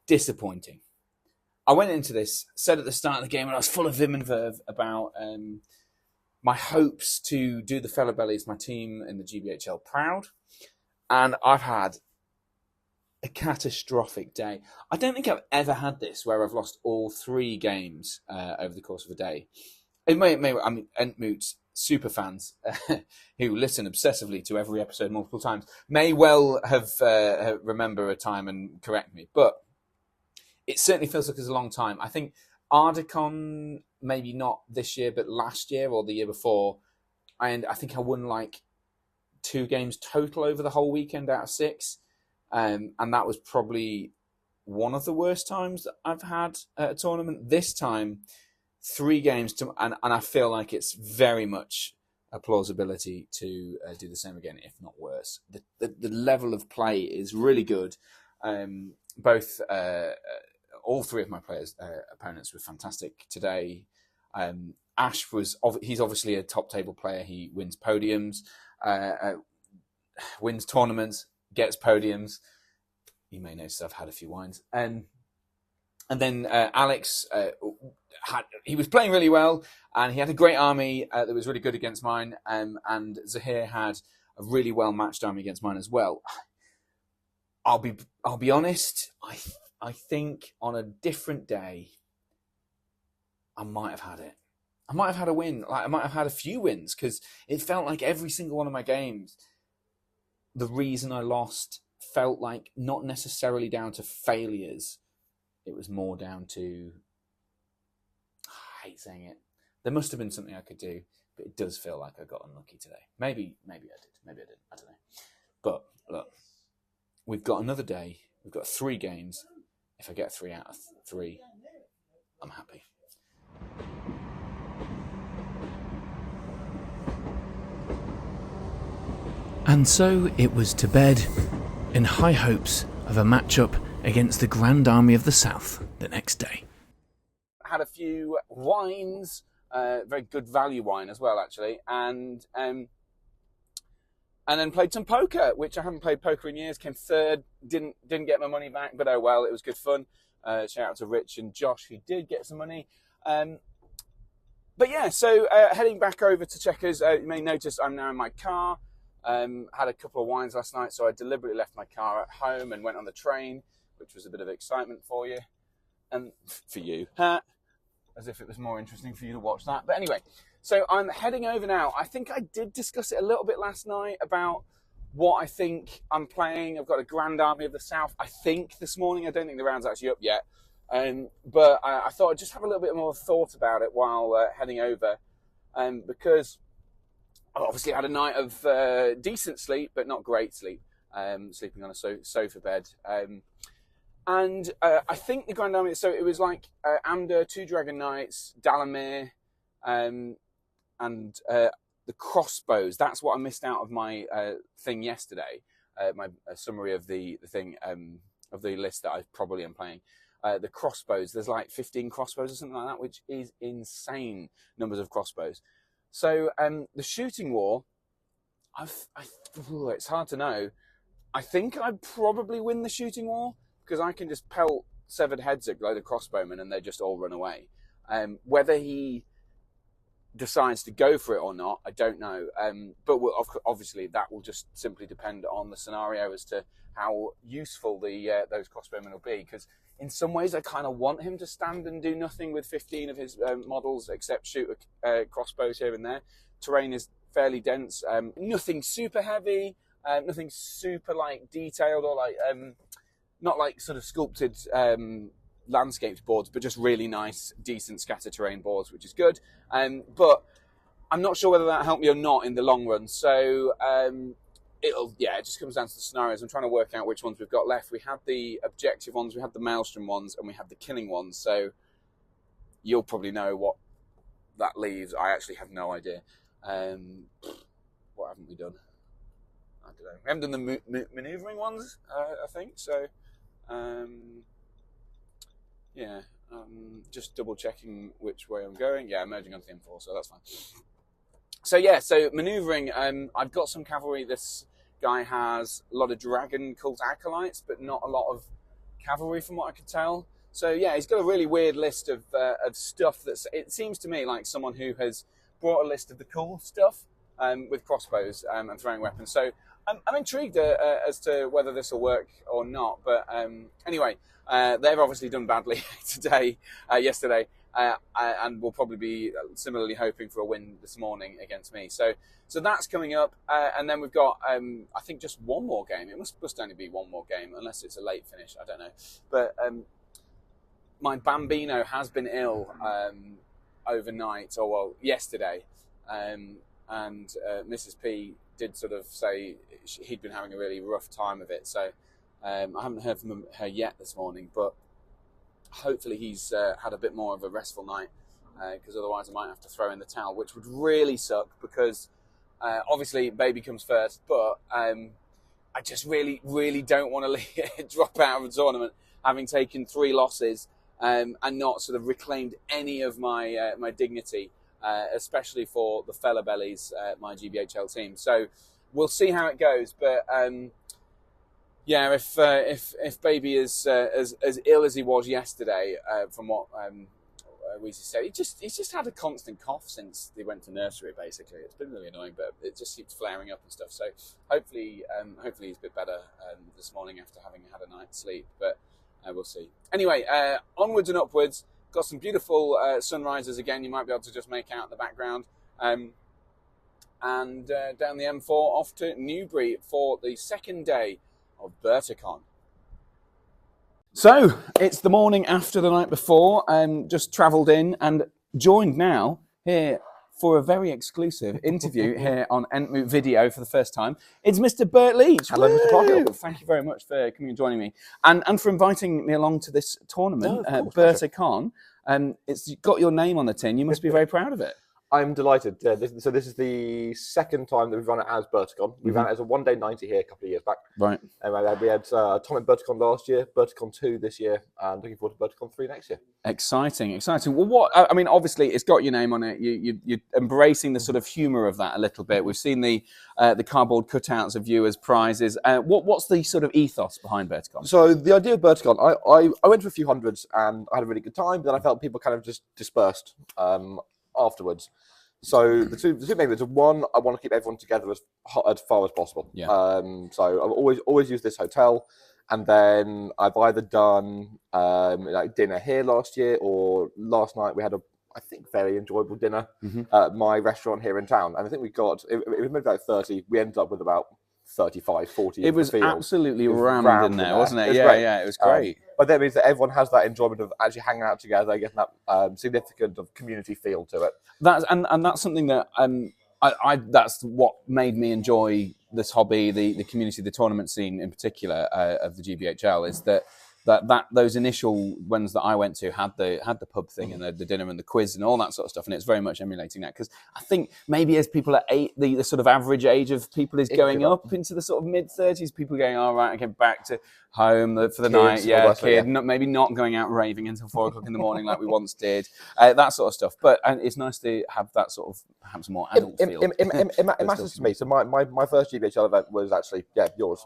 disappointing. I went into this, said at the start of the game, and I was full of vim and verve about my hopes to do the Fellow Bellies, my team in the GBHL, proud. And I've had a catastrophic day. I don't think I've ever had this where I've lost all 3 games over the course of a day. I mean, Entmoot's super fans who listen obsessively to every episode multiple times may well have remember a time and correct me, but it certainly feels like it's a long time. I think Ardicon, maybe not this year, but last year or the year before, and I think I won like 2 games total over the whole weekend out of 6, and that was probably one of the worst times that I've had at a tournament. This time, 3 games, and I feel like it's very much a plausibility to do the same again, if not worse. The level of play is really good. All 3 of my opponents were fantastic today. Ash he's obviously a top table player. He wins podiums, wins tournaments, gets podiums. You may notice I've had a few wines. And then Alex, he was playing really well, and he had a great army that was really good against mine. And Zahir had a really well matched army against mine as well. I'll be honest. I think on a different day, I might have had it. I might have had a win. Like I might have had a few wins, because it felt like every single one of my games, the reason I lost felt like not necessarily down to failures. It was more down to, I hate saying it, there must have been something I could do, but it does feel like I got unlucky today. Maybe I did. Maybe I didn't. I don't know. But look, we've got another day. We've got 3 games. If I get 3 out of 3, I'm happy. And so it was to bed, in high hopes of a match-up against the Grand Army of the South the next day. Had a few wines, very good value wine as well, actually, and then played some poker, which I haven't played poker in years. Came 3rd, didn't get my money back, but oh well, it was good fun. Shout out to Rich and Josh, who did get some money. But yeah, so heading back over to Checkers, you may notice I'm now in my car. Had a couple of wines last night, so I deliberately left my car at home and went on the train, which was a bit of excitement for you. And for you. As if it was more interesting for you to watch that. But anyway, So I'm heading over now. I think I did discuss it a little bit last night about what I think I'm playing. I've got a Grand Army of the South, I think, this morning. I don't think the round's actually up yet. But I thought I'd just have a little bit more thought about it while heading over. Because I obviously had a night of decent sleep, but not great sleep. Sleeping on a sofa bed. And I think the Grand Army, so it was like Amber, 2 Dragon Knights, Dalamir, and the crossbows. That's what I missed out of my thing yesterday. My summary of the thing of the list that I probably am playing. The crossbows. There's like 15 crossbows or something like that, which is insane numbers of crossbows. So the shooting war, it's hard to know. I think I'd probably win the shooting war because I can just pelt severed heads at a load of crossbowmen and they just all run away. Whether he decides to go for it or not, I don't know. But obviously that will just simply depend on the scenario as to how useful those crossbowmen will be. Because in some ways I kind of want him to stand and do nothing with 15 of his models except shoot crossbows here and there. Terrain is fairly dense. Nothing super heavy. Nothing super like detailed or like not like sort of sculpted landscaped boards, but just really nice, decent scatter terrain boards, which is good. But I'm not sure whether that helped me or not in the long run. So it just comes down to the scenarios. I'm trying to work out which ones we've got left. We had the objective ones, we had the maelstrom ones, and we had the killing ones. So you'll probably know what that leaves. I actually have no idea. What haven't we done? I don't know. We haven't done the manoeuvring ones, I think. So, just double checking which way I'm going. Yeah, I'm merging onto the M4, so that's fine. So manoeuvring. I've got some cavalry. This guy has a lot of dragon cult acolytes, but not a lot of cavalry, from what I could tell. So yeah, he's got a really weird list of stuff. It seems to me like someone who has brought a list of the cool stuff with crossbows and throwing weapons. So I'm intrigued as to whether this will work or not. But anyway, they've obviously done badly yesterday, and will probably be similarly hoping for a win this morning against me. So that's coming up, and then we've got I think just one more game. It must only be one more game, unless it's a late finish. I don't know, but my Bambino has been ill overnight, yesterday, and Mrs. P did sort of say he'd been having a really rough time of it. So I haven't heard from her yet this morning, but hopefully he's had a bit more of a restful night, because otherwise I might have to throw in the towel, which would really suck, because obviously baby comes first, but I just really, really don't want to drop out of the tournament having taken 3 losses and not sort of reclaimed any of my my dignity, especially for the fella bellies, my GBHL team. So we'll see how it goes, but yeah, if baby is as ill as he was yesterday, from what Weezy said, he's just had a constant cough since they went to nursery. Basically, it's been really annoying, but it just keeps flaring up and stuff. So hopefully he's a bit better this morning after having had a night's sleep. But we'll see. Anyway, onwards and upwards. Got some beautiful sunrises again. You might be able to just make out in the background. And down the M4 off to Newbury for the second day of Berticon. So it's the morning after the night before, and just travelled in and joined now here for a very exclusive interview here on Entmoot Video for the first time. It's Mr. Bert Leach. Hello, Mr. Parker. Thank you very much for coming and joining me, and for inviting me along to this tournament, Berticon. It's got your name on the tin. You must be very proud of it. I'm delighted. This is the second time that we've run it as Berticon. We've run it as a one-day 90 here a couple of years back. Right. We had Atomic Berticon last year, Berticon 2 this year, and looking forward to Berticon 3 next year. Exciting. Well, obviously, it's got your name on it. You're embracing the sort of humour of that a little bit. We've seen the cardboard cutouts of you as prizes. What's the sort of ethos behind Berticon? So the idea of Berticon, I went to a few hundreds and I had a really good time, but then I felt people kind of just dispersed afterwards. So the two main reasons: one, I want to keep everyone together as far as possible. Yeah. So I've always used this hotel, and then I've either done like dinner here last year, or last night we had I think, very enjoyable dinner at my restaurant here in town. And I think we got, it was maybe about 30. We ended up with about 35, 40. It was absolutely rammed in there, wasn't it? Yeah, it was great. But that means that everyone has that enjoyment of actually hanging out together, getting that significant of community feel to it. That's something that that's what made me enjoy this hobby, the community, the tournament scene in particular of the GBHL, is that those initial ones that I went to had the pub thing and the dinner and the quiz and all that sort of stuff, and it's very much emulating that, because I think maybe as people at the sort of average age of people is going up into the sort of mid-30s, people going, all right, okay, back to home for the night, maybe not going out raving until 4 o'clock in the morning like we once did, that sort of stuff. But it's nice to have that sort of perhaps more adult feel. It matters to me. So my first GBHL event was actually yours.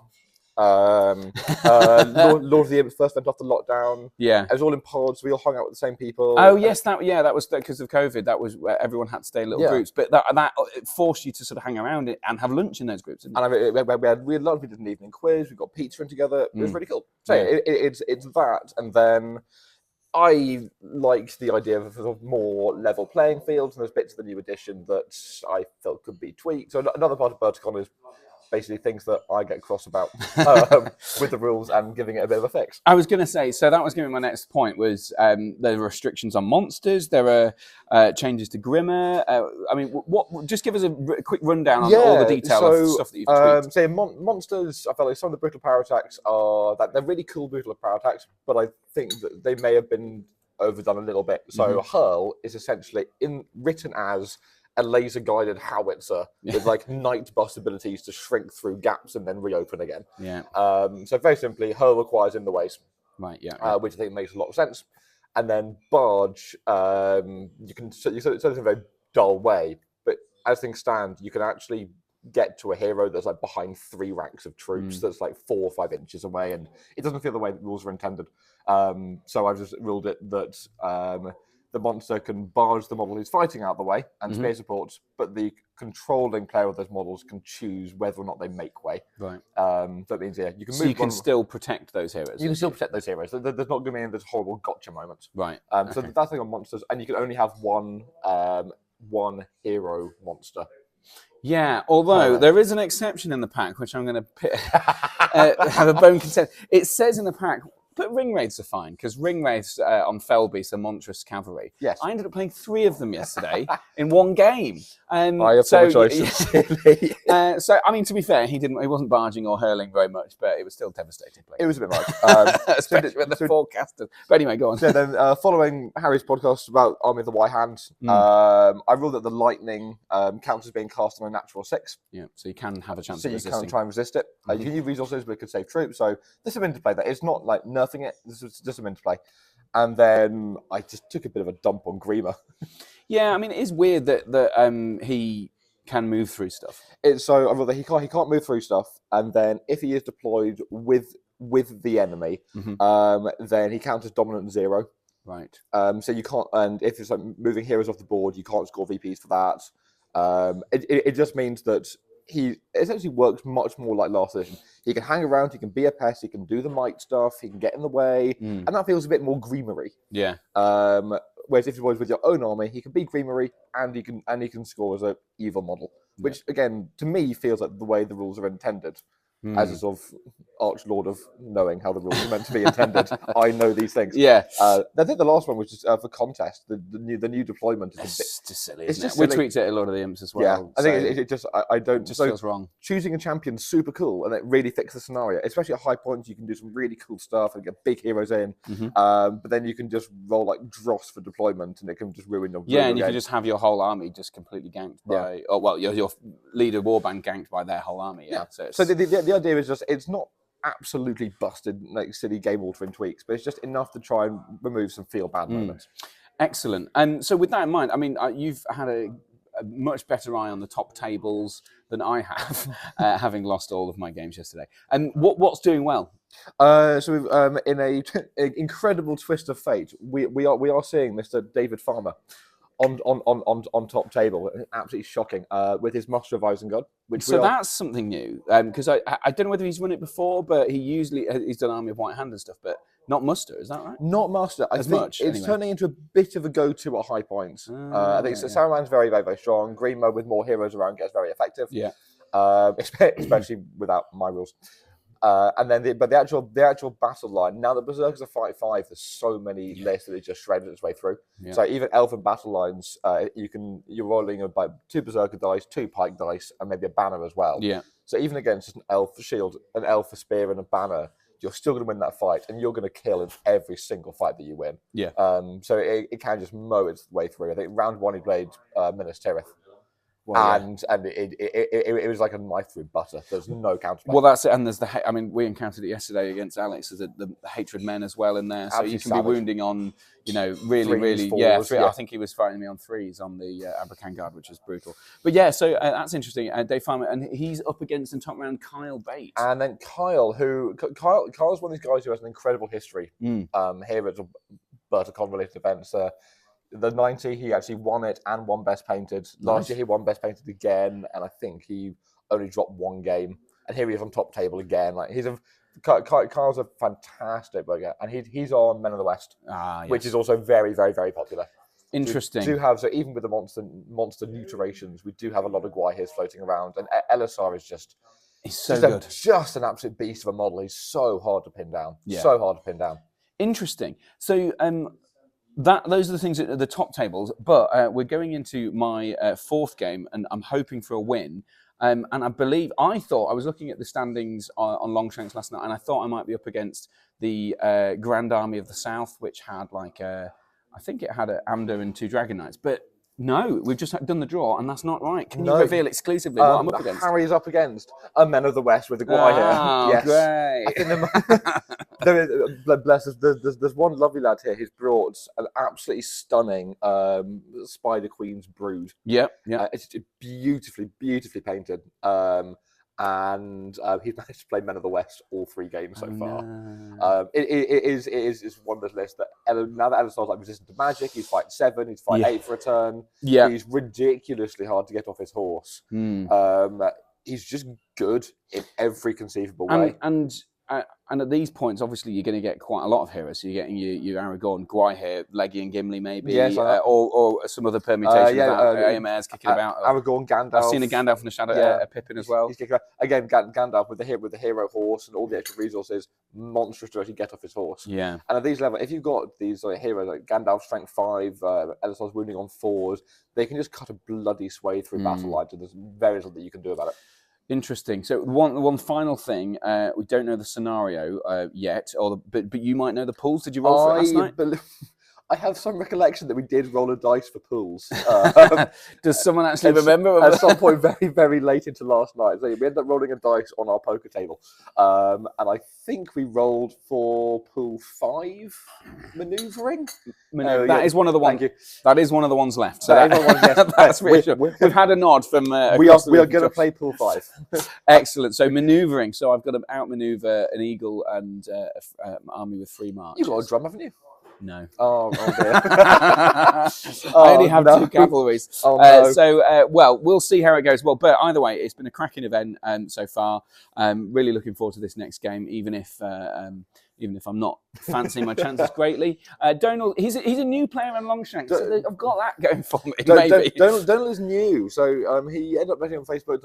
Lord of the Imps first went off the lockdown. Yeah, it was all in pods. We all hung out with the same people. Oh yes, that was because of COVID. That was where everyone had to stay in little groups, but that forced you to sort of hang around it and have lunch in those groups. And we had a lot of people did an evening quiz. We got pizza in together. It was really cool. So it's that, and then I liked the idea of a sort of more level playing fields, and there's bits of the new edition that I felt could be tweaked. So another part of Verticon is basically things that I get cross about with the rules and giving it a bit of a fix. I was going to say, so that was going to be my next point, was there are restrictions on monsters, there are changes to Grimmer. I mean, just give us a quick rundown on all the detail of the stuff that you've tweaked. So monsters, I felt like some of the brutal power attacks they're really cool brutal power attacks, but I think that they may have been overdone a little bit. So Hurl is essentially written as a laser-guided howitzer with like night bust abilities to shrink through gaps and then reopen again. Yeah. So very simply, Hurl requires in the ways. Right. Yeah. Which I think makes a lot of sense. And then Barge, you said it in a very dull way, but as things stand, you can actually get to a hero that's like behind 3 ranks of troops, that's like 4 or 5 inches away, and it doesn't feel the way the rules are intended. So I've just ruled it that the monster can barge the model he's fighting out of the way and spear support, but the controlling player of those models can choose whether or not they make way. Right. That means, you can move. So you can still protect those heroes. You can still protect those heroes. There's not going to be any of those horrible gotcha moments. Right. So that's the thing on monsters, and you can only have one hero monster. Yeah, although there is an exception in the pack, which I'm going to have a bone consent. It says in the pack, but ring wraiths are fine, because ring wraiths on Felby, so monstrous cavalry. Yes. I ended up playing 3 of them yesterday in one game. I apologise. So I mean, to be fair, he wasn't barging or hurling very much, but it was still devastating. It was a bit much, especially with the forecasters. But anyway, go on. So then, following Harry's podcast about Army of the White Hand, I ruled that the lightning counts as being cast on a natural 6. Yeah, so you can have a chance. So of you resisting. can try and resist it. You can use resources, but it could save troops. So there's some interplay there. It's not like nerfing it. This is just some interplay. And then I just took a bit of a dump on Grimmer. Yeah, I mean, it is weird that he can move through stuff. So I ruled that he can't move through stuff, and then if he is deployed with the enemy, then he counts as dominant 0. Right. So you can't, and if it's like moving heroes off the board, you can't score VPs for that. It just means that he essentially works much more like last edition. He can hang around, he can be a pest, he can do the might stuff, he can get in the way, and that feels a bit more Grimmery. Yeah. Whereas if he was with your own army, he can be Grimmery and he can score as an evil model, which again to me feels like the way the rules are intended. As a sort of archlord of knowing how the rules are meant to be intended, I know these things. Yeah. I think the last one was just for contest. The new deployment is it's just silly. It's just we silly. tweaked it at a lot of the imps as well. Yeah, I think it just I don't just feels wrong. Choosing a champion's super cool, and it really fixes the scenario. Especially at high points, you can do some really cool stuff and get big heroes in. But then you can just roll like dross for deployment, and it can just ruin your and you can just have your whole army just completely ganked by, your leader warband ganked by their whole army. Yeah. So the idea is just it's not absolutely busted like silly game altering tweaks, but it's just enough to try and remove some feel bad moments. Excellent. And so with that in mind, I mean, you've had a much better eye on the top tables than I have, having lost all of my games yesterday. And what's doing well? So we've, in an incredible twist of fate, we are seeing Mr. David Farmer on top table, absolutely shocking. With his Master of Isengard, which that's something new because I don't know whether he's won it before, but he's done Army of White Hand and stuff, but not Muster. Is that right? Not Master. I think it's anyway. turning into a bit of a go-to at high points. I think Saruman's very, very, very strong. Green mode with more heroes around gets very effective. Yeah. Especially without my rules. And then, the actual battle line. Now that Berserkers are 5/5, there's so many lists that it just shredded its way through. Yeah. So even Elven battle lines, you're rolling about 2 Berserker dice, 2 Pike dice, and maybe a banner as well. Yeah. So even against just an Elf shield, an Elf spear, and a banner, you're still going to win that fight, and you're going to kill in every single fight that you win. Yeah. So it can just mow its way through. I think round 1 he played Minas Tirith. Well, and it was like a knife through butter. There's no counter. Well, that's it. And there's we encountered it yesterday against Alex. There's the hatred men as well in there. So Absolutely you can savage. be wounding on, really, 3s, really, 4s, I think he was fighting me on 3s on the Abercan Guard, which was brutal. But yeah, so that's interesting. Dave Farmer, and he's up against in top round Kyle Bate. And then Kyle's one of these guys who has an incredible history here at Berticon related events. The 90, he actually won it and won Best Painted. Last year, he won Best Painted again, and I think he only dropped 1 game. And here he is on top table again. Kyle's a fantastic burger, and he's on Men of the West, which is also very, very, very popular. Interesting. We do have, so even with the monster nuterations, we do have a lot of Gwaihirs floating around, and Elisar is just he's so good. Just an absolute beast of a model. He's so hard to pin down. Yeah. So hard to pin down. Interesting. So those are the things at the top tables, but we're going into my 4th game, and I'm hoping for a win. And I was looking at the standings on Longshanks last night, and I thought I might be up against the Grand Army of the South, which had I think it had an Amdo and 2 Dragon Knights, but no, we've just done the draw, and that's not right. Can you reveal exclusively what I'm up against? Harry's up against a Men of the West with a Gwaihir. Oh, yes. Great. There's one lovely lad here who's brought an absolutely stunning Spider Queen's Brood. Yeah. It's beautifully, beautifully painted. And he's managed to play Men of the West all 3 games so far. No. It is one of those lists that now that Elisar's resistant to magic, he's fighting 7, he's fighting 8 for a turn. Yeah. He's ridiculously hard to get off his horse. He's just good in every conceivable way. And at these points, obviously, you're going to get quite a lot of heroes. So you're getting your Aragorn, Gwaihir, Leggy and Gimli, maybe, yes, or some other permutation of that. AMR's kicking about. Aragorn, Gandalf. I've seen a Gandalf in the shadow, Pippin as well. He's kicking about. Again, Gandalf with the hero horse and all the extra resources, monstrous to actually get off his horse. Yeah. And at these levels, if you've got these heroes like Gandalf, strength 5, Elisar's wounding on 4s, they can just cut a bloody swathe through battle lines, and there's very little that you can do about it. Interesting. So one final thing, we don't know the scenario yet, but you might know the pools. Did you roll for it last night? I have some recollection that we did roll a dice for pools. Does someone actually remember? At some point very, very late into last night. So we ended up rolling a dice on our poker table. And I think we rolled for pool 5 manoeuvring. That is one of the ones. That is one of the ones left. So that's we've had a nod from. We are going to play pool 5. Excellent. So manoeuvring. So I've got to outmaneuver an eagle and an army with 3 marks. You've got a drum, haven't you? No. Oh dear. I only have 2 cavalries. So, we'll see how it goes. Well, but either way, it's been a cracking event so far. Really looking forward to this next game, even if I'm not fancying my chances greatly. Donald, he's a new player in Longshanks, so I've got that going for me. Maybe. Donald is new, so he ended up messaging on Facebook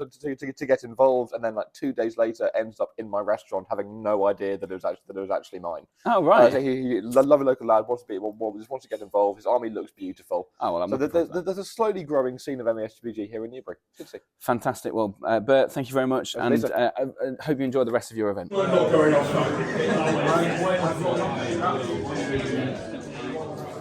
to get involved, and then 2 days later ends up in my restaurant, having no idea that it was actually mine. Oh right, so he lovely local lad, just wants to get involved. His army looks beautiful. Oh well, there's a slowly growing scene of MESBG here in Newbury. Good to see. Fantastic. Well, Bert, thank you very much, and I hope you enjoy the rest of your event.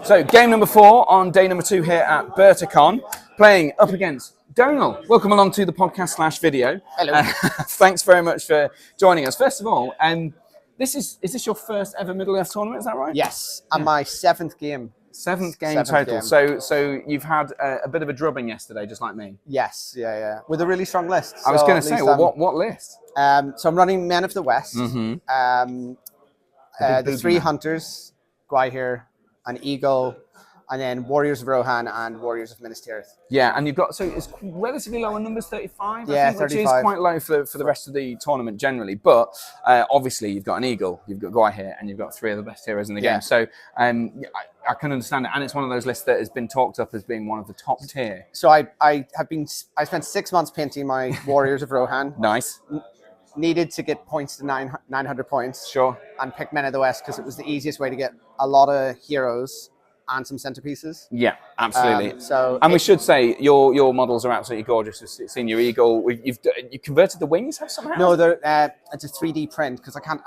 So, game number 4 on day number 2 here at Berticon, playing up against Donald. Welcome along to the podcast / video. Hello. Thanks very much for joining us. First of all, is this your first ever Middle-earth tournament? Is that right? Yes, and my 7th game. 7th game total. So you've had a bit of a drubbing yesterday, just like me. Yes, yeah, with a really strong list. I was going to say, what list? So I'm running Men of the West. Mm-hmm. The 3 hunters, Gwaihir, an eagle, and then Warriors of Rohan and Warriors of Minas Tirith. Yeah, and you've got, so it's relatively low in numbers, 35, Yeah, I think, 35. which is quite low for the rest of the tournament generally. But obviously, you've got an Eagle, you've got Guy here, and you've got 3 of the best heroes in the game. So I can understand it, and it's one of those lists that has been talked up as being one of the top tier. So I spent 6 months painting my Warriors of Rohan. Nice. Needed to get points to 900 points. Sure. And picked Men of the West because it was the easiest way to get a lot of heroes and some centerpieces. Yeah, absolutely. And we should say your models are absolutely gorgeous. We've seen your Eagle. You converted the wings somehow? No, it's a 3D print because I can't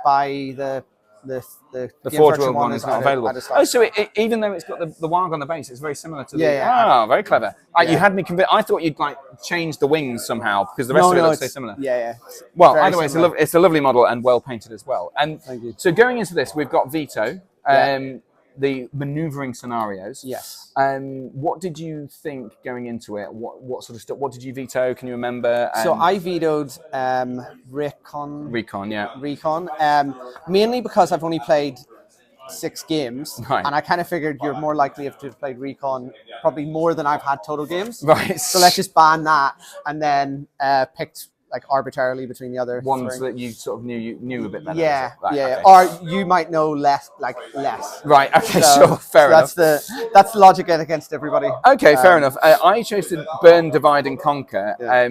buy the Forge World one is not available. Oh, so even though it's got the Warg on the base, it's very similar to the... Yeah. Oh, very clever. You had me convinced. I thought you'd like change the wings somehow because the rest of it looks so similar. Yeah. Well, either way, it's a lovely model and well painted as well. And Thank you. so going into this, we've got Veto. The manoeuvring scenarios. Yes. What did you think going into it? What sort of stuff? What did you veto? Can you remember? So I vetoed Recon. Recon. Mainly because I've only played 6 games, Right. and I kind of figured you're more likely to have played Recon probably more than I've had total games. Right. So let's just ban that, and then picked like arbitrarily between the other ones 3. that you sort of knew a bit better. Yeah, Right, yeah. okay. Or you might know less. Right. Okay. Sure. Fair enough. That's the logic against everybody. Okay. Fair enough. I chose to burn, divide, and conquer. Yeah.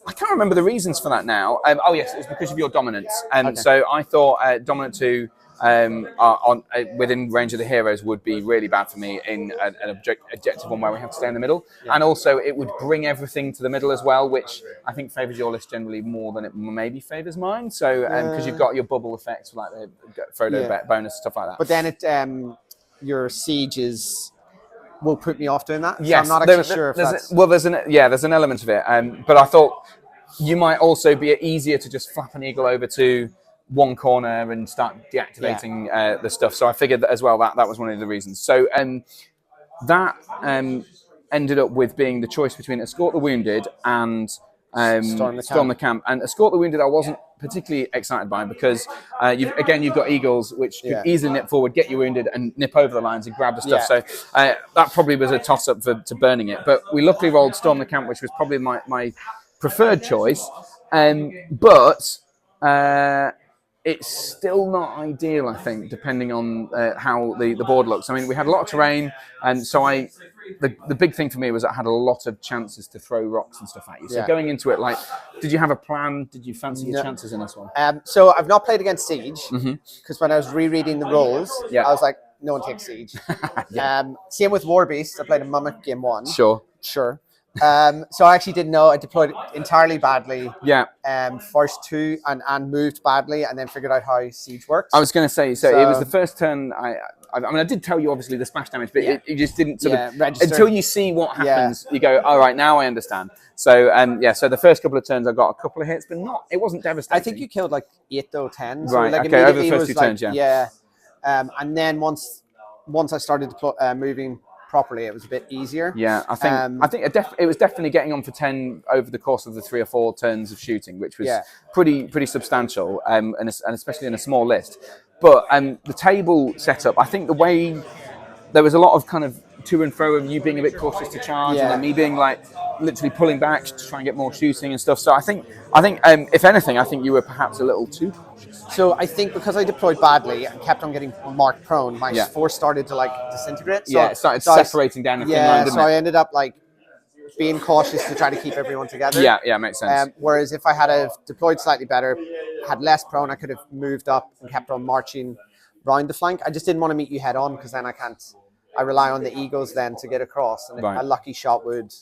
I can't remember the reasons for that now. Oh yes, it's because of your dominance. So I thought dominant 2 within range of the heroes would be really bad for me in an objective one where we have to stay in the middle. And also it would bring everything to the middle as well, which I think favours your list generally more than it maybe favours mine. So because you've got your bubble effects like the Frodo bonus, stuff like that. But then your sieges will put me off doing that. Yes, so I'm not actually sure if that's... there's an element of it. But I thought you might also be easier to just flap an Eagle over to one corner and start deactivating the stuff. So I figured that as well, that was one of the reasons. So that ended up with being the choice between Escort the Wounded and Storm the Camp. And Escort the Wounded I wasn't particularly excited by because you've got Eagles which could easily nip forward, get you wounded and nip over the lines and grab the stuff. So that probably was a toss-up to burning it. But we luckily rolled Storm the Camp, which was probably my preferred choice. But it's still not ideal, I think, depending on how the board looks. I mean, we had a lot of terrain, and so the big thing for me was I had a lot of chances to throw rocks and stuff at you. So going into it, like, did you have a plan? Did you fancy your chances in this one? So I've not played against Siege, because when I was rereading the rules, I was like, no one takes Siege. Same with War Beast. I played a Mummock game 1. Sure. So I actually didn't know. I deployed it entirely badly. First 2 and moved badly, and then figured out how Siege works. I was going to say, so it was the first turn. I mean, I did tell you obviously the splash damage, but it just didn't sort of register. Until you see what happens. You go, all right, now I understand. So so the first couple of turns I got a couple of hits, but it wasn't devastating. I think you killed like 8 or 10. Right. So like okay. Over the first 2 turns. And then once I started moving properly, it was a bit easier. I think it was definitely getting on for 10 over the course of the 3 or 4 turns of shooting, which was pretty substantial, and especially in a small list. But the table setup, I think the way there was a lot of kind of to and fro of you being a bit cautious to charge, and then me being like literally pulling back to try and get more shooting and stuff. So I think if anything, I think you were perhaps a little too cautious. So I think because I deployed badly and kept on getting marked prone, my force started to like disintegrate. So, it started separating down a thin line, didn't it? I ended up like being cautious to try to keep everyone together. Yeah, makes sense. Whereas if I had deployed slightly better, had less prone, I could have moved up and kept on marching round the flank. I just didn't want to meet you head on because then I rely on the Eagles then to get across, and a lucky shot would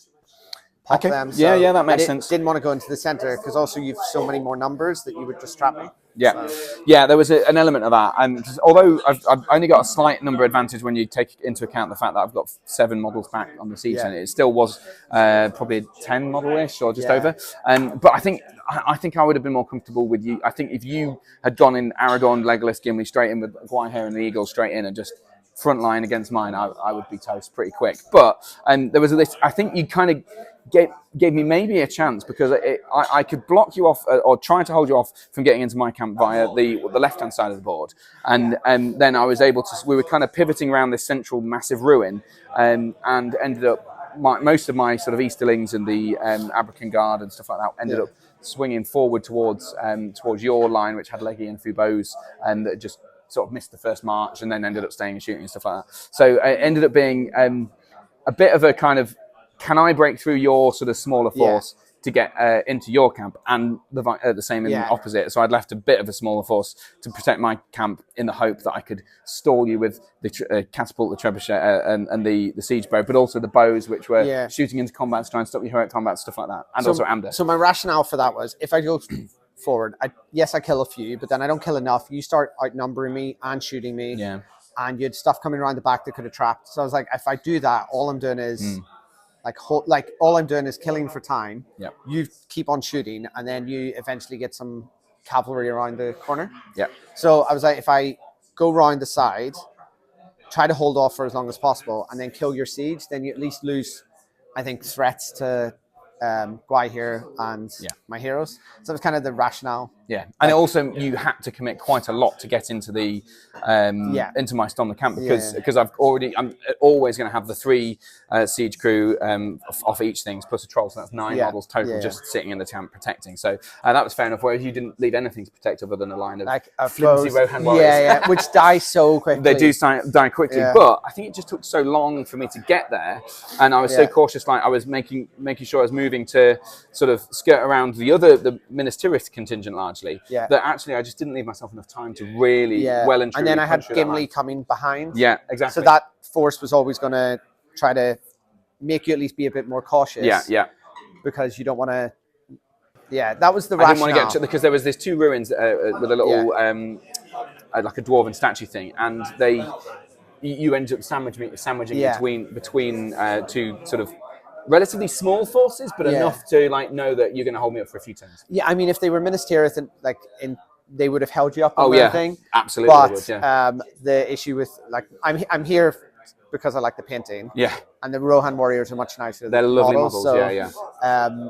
pop them. So that makes sense. Didn't want to go into the center because also you've so many more numbers that you would just trap me. There was an element of that, and although I've only got a slight number advantage when you take into account the fact that I've got 7 models back on the siege, and it still was probably a 10 model-ish or just over. But I think I would have been more comfortable with you. I think if you had gone in Aragorn, Legolas, Gimli straight in with Guayhair and the Eagles straight in and just front line against mine, I would be toast pretty quick. But there was a list. I think you kind of gave me maybe a chance because I could block you off or try to hold you off from getting into my camp via the left-hand side of the board. And then I was able to, we were kind of pivoting around this central massive ruin and ended up, most of my sort of Easterlings and the Abrakan Guard and stuff like that ended up swinging forward towards your line, which had Leggy and Foubo's, and that just sort of missed the first march and then ended up staying and shooting and stuff like that. So it ended up being a bit of a kind of, can I break through your sort of smaller force to get into your camp, and the same in the opposite. So I'd left a bit of a smaller force to protect my camp in the hope that I could stall you with the catapult, the trebuchet, and the siege bow, but also the bows, which were shooting into combat to try and stop your heroic combat, stuff like that, and also Amda. So my rationale for that was, if I go forward, I kill a few, but then I don't kill enough. You start outnumbering me and shooting me, and you had stuff coming around the back that could have trapped. So I was like, if I do that, all I'm doing is... Like all I'm doing is killing for time. Yep. You keep on shooting, and then you eventually get some cavalry around the corner. Yeah. So I was like, if I go round the side, try to hold off for as long as possible, and then kill your siege, then you at least lose, I think, threats to Gwaihir and my heroes. So it was kind of the rationale. Yeah, and also you had to commit quite a lot to get into the into my Storm the Camp because I'm always going to have the 3 siege crew off each thing plus a troll, so that's 9 models total just sitting in the camp protecting. So that was fair enough. Whereas you didn't leave anything to protect other than a line of flimsy Rohan warriors. Which die so quickly. They do die quickly, but I think it just took so long for me to get there, and I was so cautious. Like I was making sure I was moving to sort of skirt around the Minas Tirith contingent largely. That actually I just didn't leave myself enough time to really well and truly. And then I had Gimli coming behind. Yeah, exactly. So that force was always going to try to make you at least be a bit more cautious. Yeah. Because you don't want to. Yeah, that was the rationale. I rationale. didn't want to get because there was these 2 ruins with a little like a dwarven statue thing, and you ended up sandwiching between 2 sort of relatively small forces, but enough to know that you're going to hold me up for a few turns. Yeah, I mean, if they were Minas Tirith and they would have held you up. Thing. Absolutely. But the issue with I'm here because I like the painting. Yeah. And the Rohan warriors are much nicer. They're lovely models. So,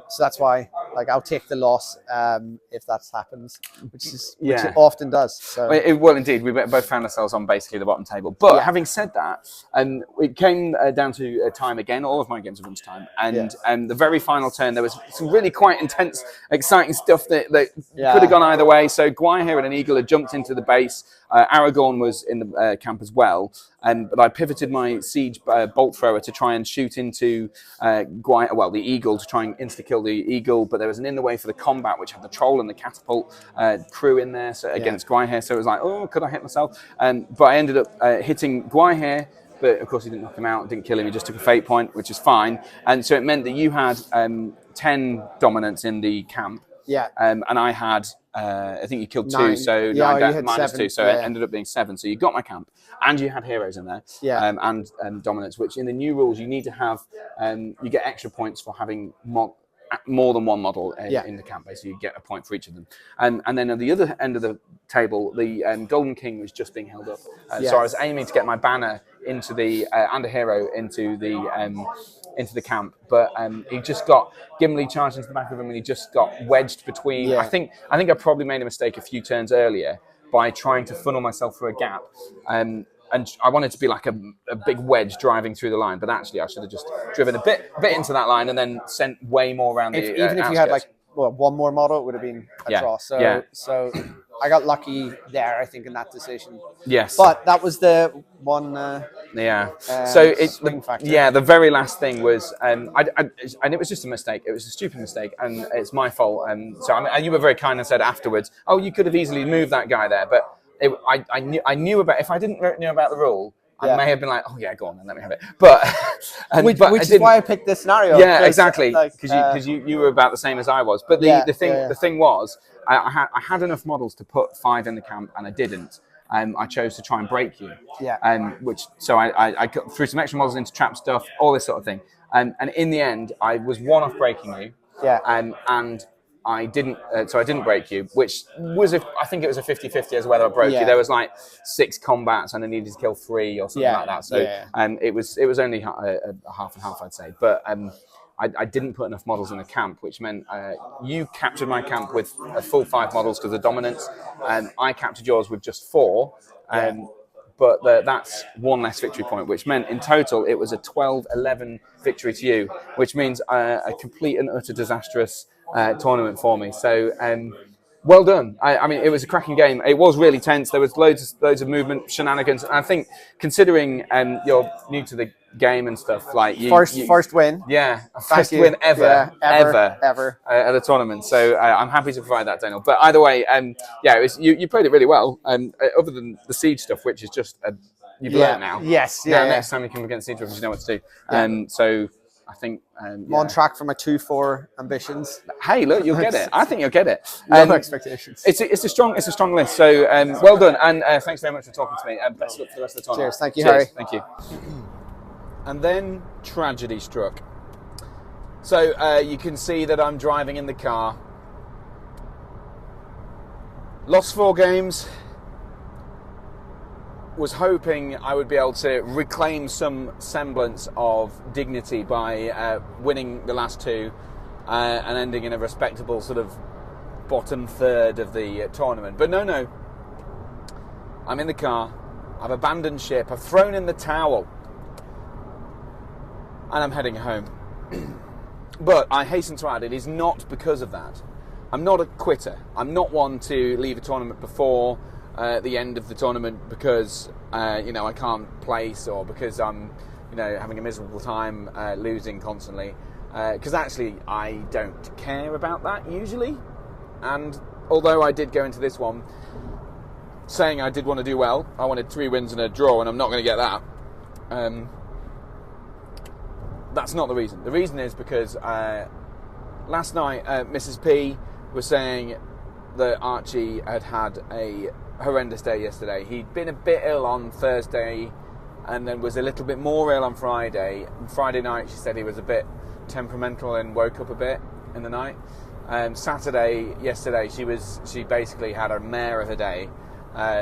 so that's why I'll take the loss if that happens, which it often does. So. Well, indeed, we both found ourselves on basically the bottom table. But having said that, it came down to time again. All of my games have run to time, and the very final turn there was some really quite intense, exciting stuff that could have gone either way. So Gwaihir and an eagle had jumped into the base. Aragorn was in the camp as well, but I pivoted my siege bolt thrower to try and shoot into the eagle to try and insta-kill the eagle, but there was an in the way for the combat which had the troll and the catapult crew in there against Gwaihir, so it was like, oh, could I hit myself? But I ended up hitting Gwaihir, but of course he didn't knock him out, didn't kill him, he just took a fate point, which is fine, and so it meant that you had 10 dominance in the camp, and I had I think you killed 2, 9. So 9 minus 7. 2, so it ended up being 7. So you got my camp, and you had heroes in there, and dominance. Which in the new rules you need to have. You get extra points for having more than one model in the camp. Basically, you get a point for each of them. And then at the other end of the table, the Golden King was just being held up. So I was aiming to get my banner into the and a hero into the camp, but he just got Gimli charged into the back of him, and he just got wedged between. I think I probably made a mistake a few turns earlier by trying to funnel myself through a gap, and I wanted to be like a big wedge driving through the line, but actually I should have just driven a bit into that line and then sent way more around the even if you had one more model, it would have been a draw. So I got lucky there, I think, in that decision. Yes. But that was the one. So swing factor. The very last thing was, and it was just a mistake. It was a stupid mistake, and it's my fault. So you were very kind and said afterwards, "Oh, you could have easily moved that guy there," but I knew about. If I didn't know about the rule, I may have been like, "Oh yeah, go on, then let me have it." But which is why I picked this scenario. Yeah, exactly. Because you were about the same as I was. But the thing was, I had enough models to put 5 in the camp, and I didn't. I chose to try and break you. So I threw some extra models into trap stuff, all this sort of thing. And in the end, I was one off breaking you. And I didn't, so I didn't break you, which was, I think it was a 50-50 as whether I broke you. There was like 6 combats and I needed to kill 3 or something like that. So it was only a half and half, I'd say. But I didn't put enough models in the camp, which meant you captured my camp with a full 5 models because of dominance, and I captured yours with just 4. But that's 1 less victory point, which meant in total it was a 12-11 victory to you, which means a complete and utter disastrous tournament for me. So well done. I mean, it was a cracking game. It was really tense. There was loads of movement, shenanigans. And I think, considering you're new to the game and stuff, like first win. Yeah, first win ever at a tournament. So I'm happy to provide that, Daniel. But either way, yeah, it was, you played it really well. Other than the siege stuff, which is just you've learned now. Yes. Next time you come against siege rifles, you know what to do. So I think I'm on track for my 2-4 ambitions. Hey, look, you'll get it. I think you'll get it. No expectations. It's a strong list. So well done, and thanks very much for talking to me. Best of luck for the rest of the tournament. Cheers. Thank you, Harry. Thank you. And then tragedy struck. So you can see that I'm driving in the car. Lost 4 games. Was hoping I would be able to reclaim some semblance of dignity by winning the last 2 and ending in a respectable sort of bottom third of the tournament. But no. I'm in the car. I've abandoned ship. I've thrown in the towel. And I'm heading home. But I hasten to add, it is not because of that. I'm not a quitter. I'm not one to leave a tournament before the end of the tournament because I can't place, or because I'm having a miserable time losing constantly. Because actually I don't care about that usually. And although I did go into this one saying I did want to do well, I wanted 3 wins and a draw, and I'm not going to get that. That's not the reason. The reason is because last night Mrs. P was saying that Archie had a horrendous day yesterday. He'd been a bit ill on Thursday and then was a little bit more ill on Friday. And Friday night she said he was a bit temperamental and woke up a bit in the night. Saturday, yesterday, she basically had a mare of a day,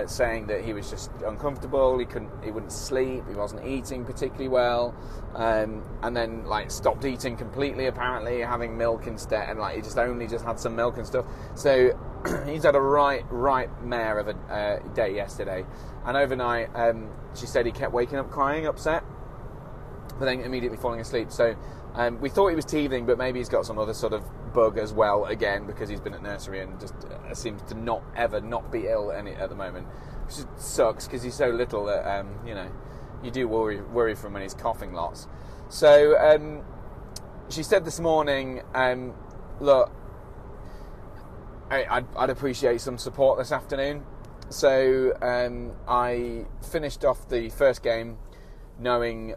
saying that he was just uncomfortable, he wouldn't sleep, he wasn't eating particularly well, and then stopped eating completely, apparently, having milk instead, and he just had some milk and stuff. So he's had a right mare of a day yesterday. And overnight, she said he kept waking up crying, upset, but then immediately falling asleep. So we thought he was teething, but maybe he's got some other sort of bug as well, again, because he's been at nursery and just seems to not be ill at the moment, which sucks because he's so little that you do worry from when he's coughing lots. So she said this morning, look, I'd appreciate some support this afternoon. So I finished off the first game knowing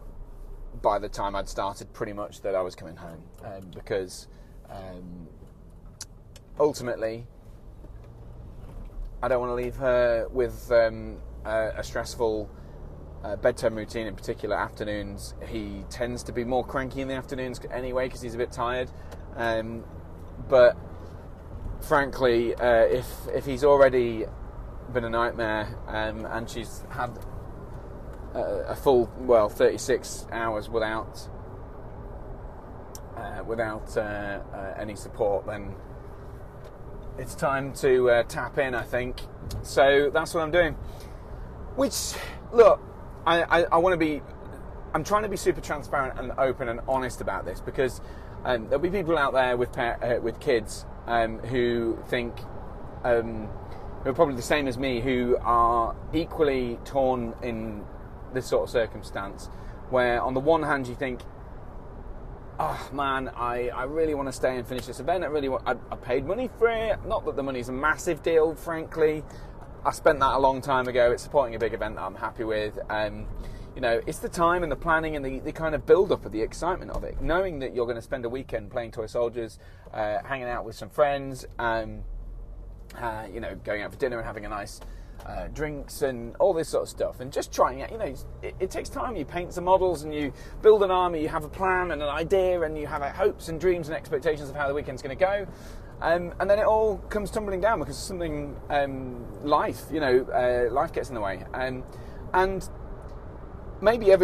by the time I'd started pretty much that I was coming home, because ultimately I don't want to leave her with a stressful bedtime routine, in particular afternoons. He tends to be more cranky in the afternoons anyway because he's a bit tired, but frankly if he's already been a nightmare and she's had a full 36 hours without any support, then it's time to tap in, I think. So that's what I'm doing. Which, look, I want to be. I'm trying to be super transparent and open and honest about this, because there'll be people out there with kids who think who are probably the same as me, who are equally torn in this sort of circumstance, where on the one hand you think, oh man, I really want to stay and finish this event. I paid money for it. Not that the money's a massive deal, frankly. I spent that a long time ago. It's supporting a big event that I'm happy with. It's the time and the planning and the kind of build-up of the excitement of it. Knowing that you're going to spend a weekend playing Toy Soldiers, hanging out with some friends, going out for dinner and having a nice drinks and all this sort of stuff, and just trying it. It takes time. You paint some models and you build an army, you have a plan and an idea, and you have hopes and dreams and expectations of how the weekend's going to go, and then it all comes tumbling down because of something, life gets in the way, and maybe I'm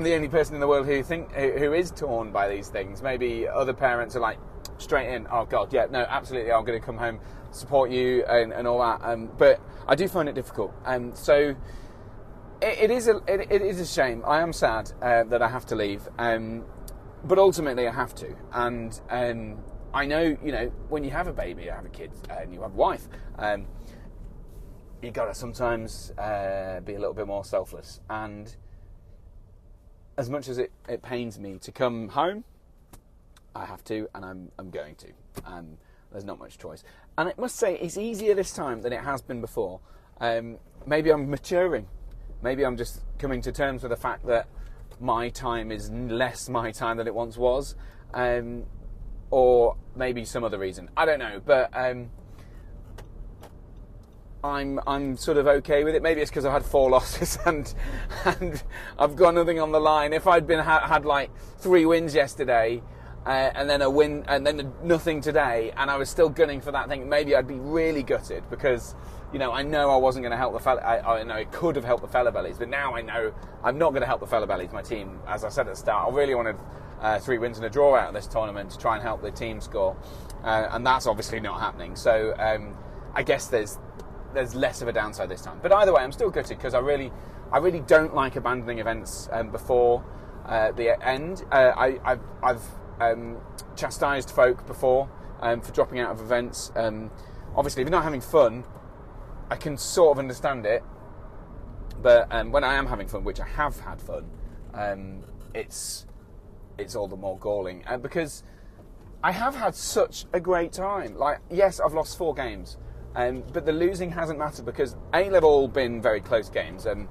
the only person in the world who is torn by these things. Maybe other parents are like, straight in, oh God, yeah, no, absolutely, I'm going to come home, support you and all that. But I do find it difficult. So it is a shame. I am sad that I have to leave. But ultimately I have to. And I know, when you have a baby, you have a kid, and you have a wife, you got to sometimes be a little bit more selfless. And as much as it pains me to come home, I have to, and I'm going to. There's not much choice. And I must say, it's easier this time than it has been before. Maybe I'm maturing. Maybe I'm just coming to terms with the fact that my time is less my time than it once was. Or maybe some other reason. I don't know. But I'm sort of okay with it. Maybe it's because I've had 4 losses and I've got nothing on the line. If I'd had like 3 wins yesterday, and then a win, and then nothing today, and I was still gunning for that thing, maybe I'd be really gutted because, I know I wasn't going to help the fella. I know it could have helped the fella bellies, but now I know I'm not going to help the fella bellies. My team, as I said at the start, I really wanted 3 wins and a draw out of this tournament to try and help the team score, and that's obviously not happening. So I guess there's less of a downside this time. But either way, I'm still gutted because I really don't like abandoning events before the end. I've chastised folk before for dropping out of events. Obviously, if you're not having fun, I can sort of understand it. But when I am having fun, which I have had fun, it's all the more galling. Because I have had such a great time. Like, yes, I've lost 4 games, but the losing hasn't mattered because they've all been very close games. And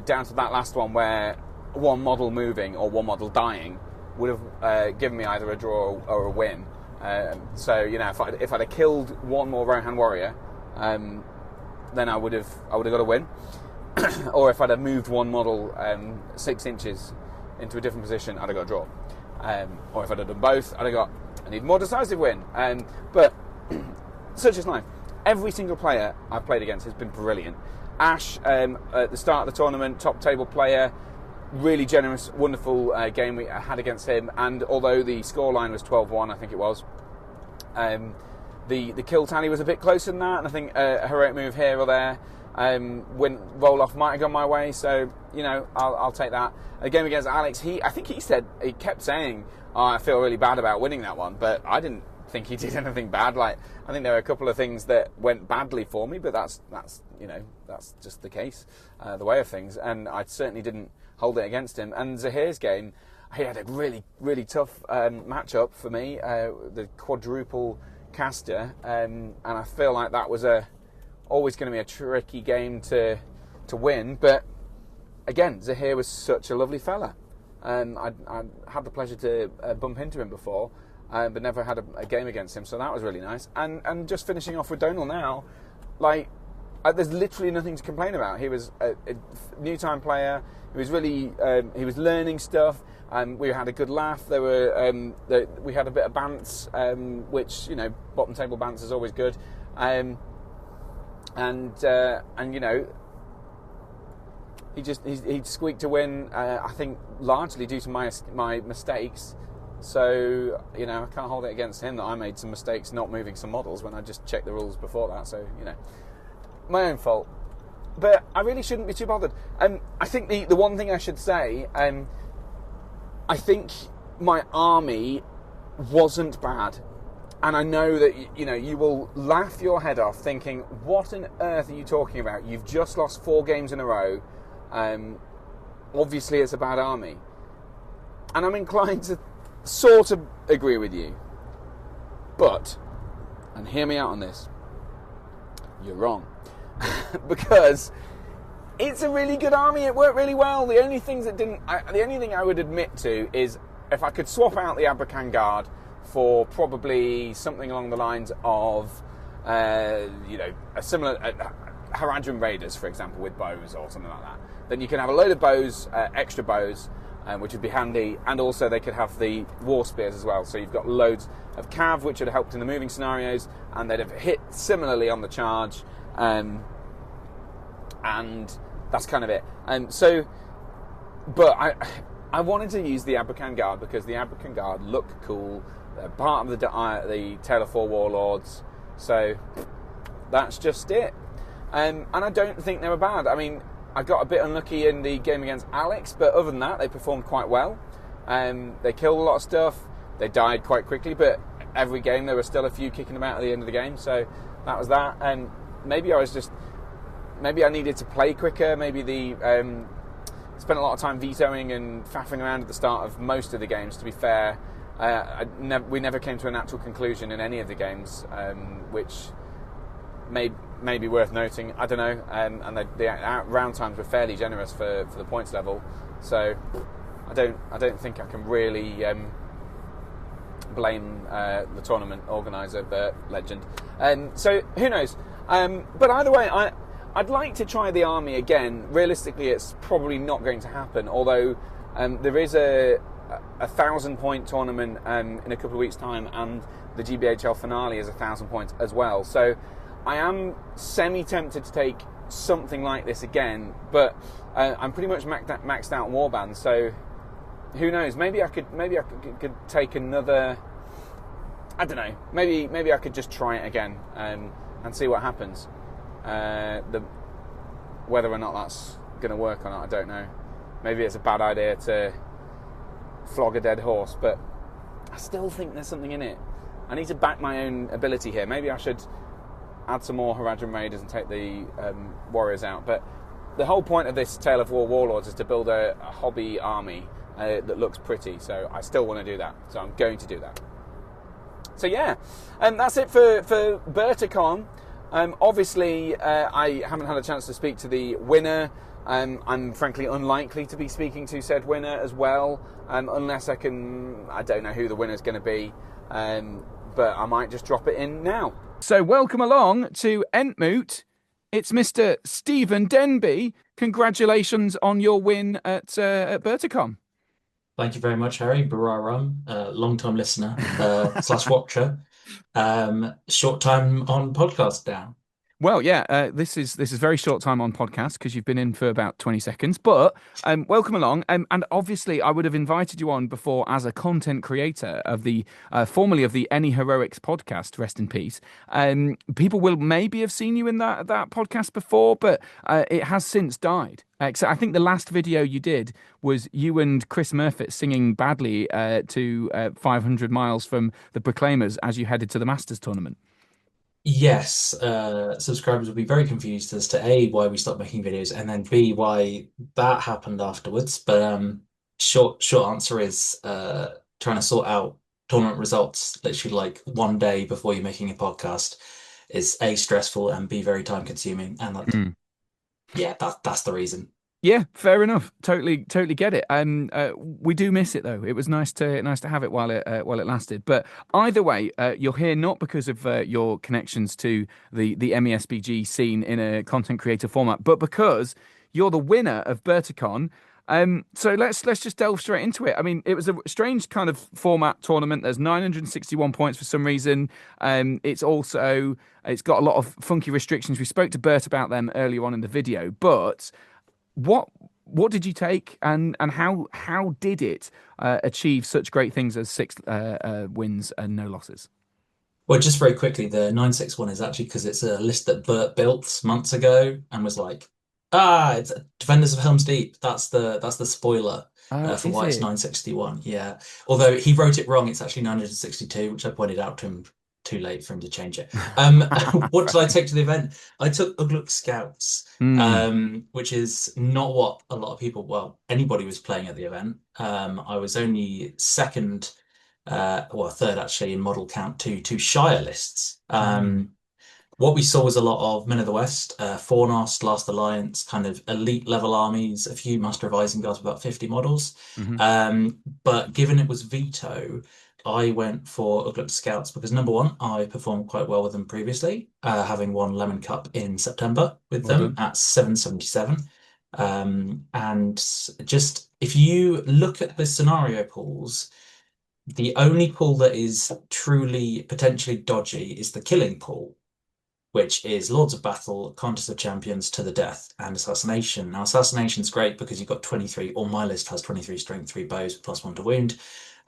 down to that last one where one model moving or one model dying would have given me either a draw or a win. So if I'd have killed one more Rohan warrior, then I would have got a win. Or if I'd have moved one model 6 inches into a different position, I'd have got a draw. Or if I'd have done both, I'd have got an even more decisive win. But such is life. Every single player I've played against has been brilliant. Ash, at the start of the tournament, top table player. Really generous, wonderful game we had against him, and although the scoreline was 12-1, I think it was, the kill tally was a bit closer than that, and I think a heroic move here or there, roll off might have gone my way, so I'll take that. A game against Alex, he kept saying, oh, I feel really bad about winning that one, but I didn't think he did anything bad. Like, I think there were a couple of things that went badly for me, but that's just the case, the way of things, and I certainly didn't hold it against him. And Zahir's game, he had a really, really tough matchup for me, the quadruple caster, and I feel like that was always going to be a tricky game to win. But again, Zahir was such a lovely fella. I'd had the pleasure to bump into him before, but never had a game against him, so that was really nice. And just finishing off with Donal now, like, there's literally nothing to complain about. He was a new time player. He was really he was learning stuff. We had a good laugh. There were we had a bit of bants, which bottom table bants is always good. And he squeaked to win. I think largely due to my mistakes. So I can't hold it against him that I made some mistakes not moving some models when I just checked the rules before that. So my own fault. But I really shouldn't be too bothered. I think the one thing I should say, I think my army wasn't bad. And I know that, you will laugh your head off thinking, what on earth are you talking about? You've just lost 4 games in a row. Obviously it's a bad army. And I'm inclined to sort of agree with you. But, and hear me out on this, you're wrong. Because it's a really good army. It worked really well. The only thing I would admit to is if I could swap out the Abrakan Guard for probably something along the lines of, a similar Haradrim Raiders, for example, with bows or something like that. Then you can have a load of bows, extra bows, which would be handy, and also they could have the war spears as well. So you've got loads of cav, which would have helped in the moving scenarios, and they'd have hit similarly on the charge. And that's kind of it. And so, but I wanted to use the Abercan Guard because the Abercan Guard look cool. They're part of the Tale of Four Warlords. So that's just it. And I don't think they were bad. I mean, I got a bit unlucky in the game against Alex, but other than that, they performed quite well. They killed a lot of stuff. They died quite quickly, but every game there were still a few kicking them out at the end of the game. So that was that. And maybe I needed to play quicker. Maybe spent a lot of time vetoing and faffing around at the start of most of the games, to be fair. We never came to a natural conclusion in any of the games, which may be worth noting. I don't know. And the round times were fairly generous for the points level, so I don't think I can really blame the tournament organizer, Bert Legend. So who knows? But either way, I'd like to try the army again. Realistically, it's probably not going to happen. Although there is a 1,000-point tournament in a couple of weeks' time, and the GBHL finale is 1,000 points as well. So I am semi-tempted to take something like this again, but I'm pretty much maxed out warband. So who knows? Maybe I could take another. I don't know. Maybe I could just try it again and see what happens. Whether or not that's going to work or not, I don't know. Maybe it's a bad idea to flog a dead horse, but I still think there's something in it. I need to back my own ability here. Maybe I should add some more Haradrim Raiders and take the warriors out. But the whole point of this Tale of War Warlords is to build a hobby army that looks pretty. So I still want to do that. So I'm going to do that. So yeah, that's it for Berticon. Obviously, I haven't had a chance to speak to the winner. I'm frankly unlikely to be speaking to said winner as well, unless I don't know who the winner's going to be, but I might just drop it in now. So welcome along to Entmoot. It's Mr. Stephen Denby. Congratulations on your win at Berticon. Thank you very much, Harry. Bararam, long-time listener / watcher. Short time on podcast now. Well, yeah, this is very short time on podcast because you've been in for about 20 seconds. But welcome along, and obviously I would have invited you on before as a content creator of the formerly of the Any Heroics podcast. Rest in peace. People will maybe have seen you in that podcast before, but it has since died. So I think the last video you did was you and Chris Murfitt singing badly to 500 miles from the Proclaimers as you headed to the Masters tournament. Yes, subscribers will be very confused as to A, why we stopped making videos, and then B, why that happened afterwards. But short answer is trying to sort out tournament results literally like one day before you're making a podcast is A, stressful, and B, very time consuming. And yeah, that's the reason. Yeah, fair enough. Totally get it. We do miss it though. It was nice to have it while it lasted. But either way, you're here not because of your connections to the MESBG scene in a content creator format, but because you're the winner of Berticon. So let's just delve straight into it. I mean, it was a strange kind of format tournament. There's 961 points for some reason. It's got a lot of funky restrictions. We spoke to Bert about them earlier on in the video, but what did you take, and how did it achieve such great things as 6 wins and no losses? Well, just very quickly, the 961 is actually because it's a list that Bert built months ago and was like, it's Defenders of Helm's Deep. That's the spoiler for why it's 961. Yeah, although he wrote it wrong, it's actually 962, which I pointed out to him. Too late for him to change it. What did I take to the event? I took Ugluk Scouts, which is not what a lot of people, anybody was playing at the event. I was only third actually in model count to Shire lists. What we saw was a lot of Men of the West, Fornost, Last Alliance, kind of elite level armies, a few Master of Isengard, about 50 models. But given it was veto, I went for Ugluk Scouts because number one, I performed quite well with them previously, having won Lemon Cup in September with them at 777. And just if you look at the scenario pools, the only pool that is truly potentially dodgy is the killing pool. which is Lords of Battle, Contest of Champions, To the Death, and Assassination. Now, Assassination's great because you've got 23, or my list has 23 strength, 3 bows, +1 to wound.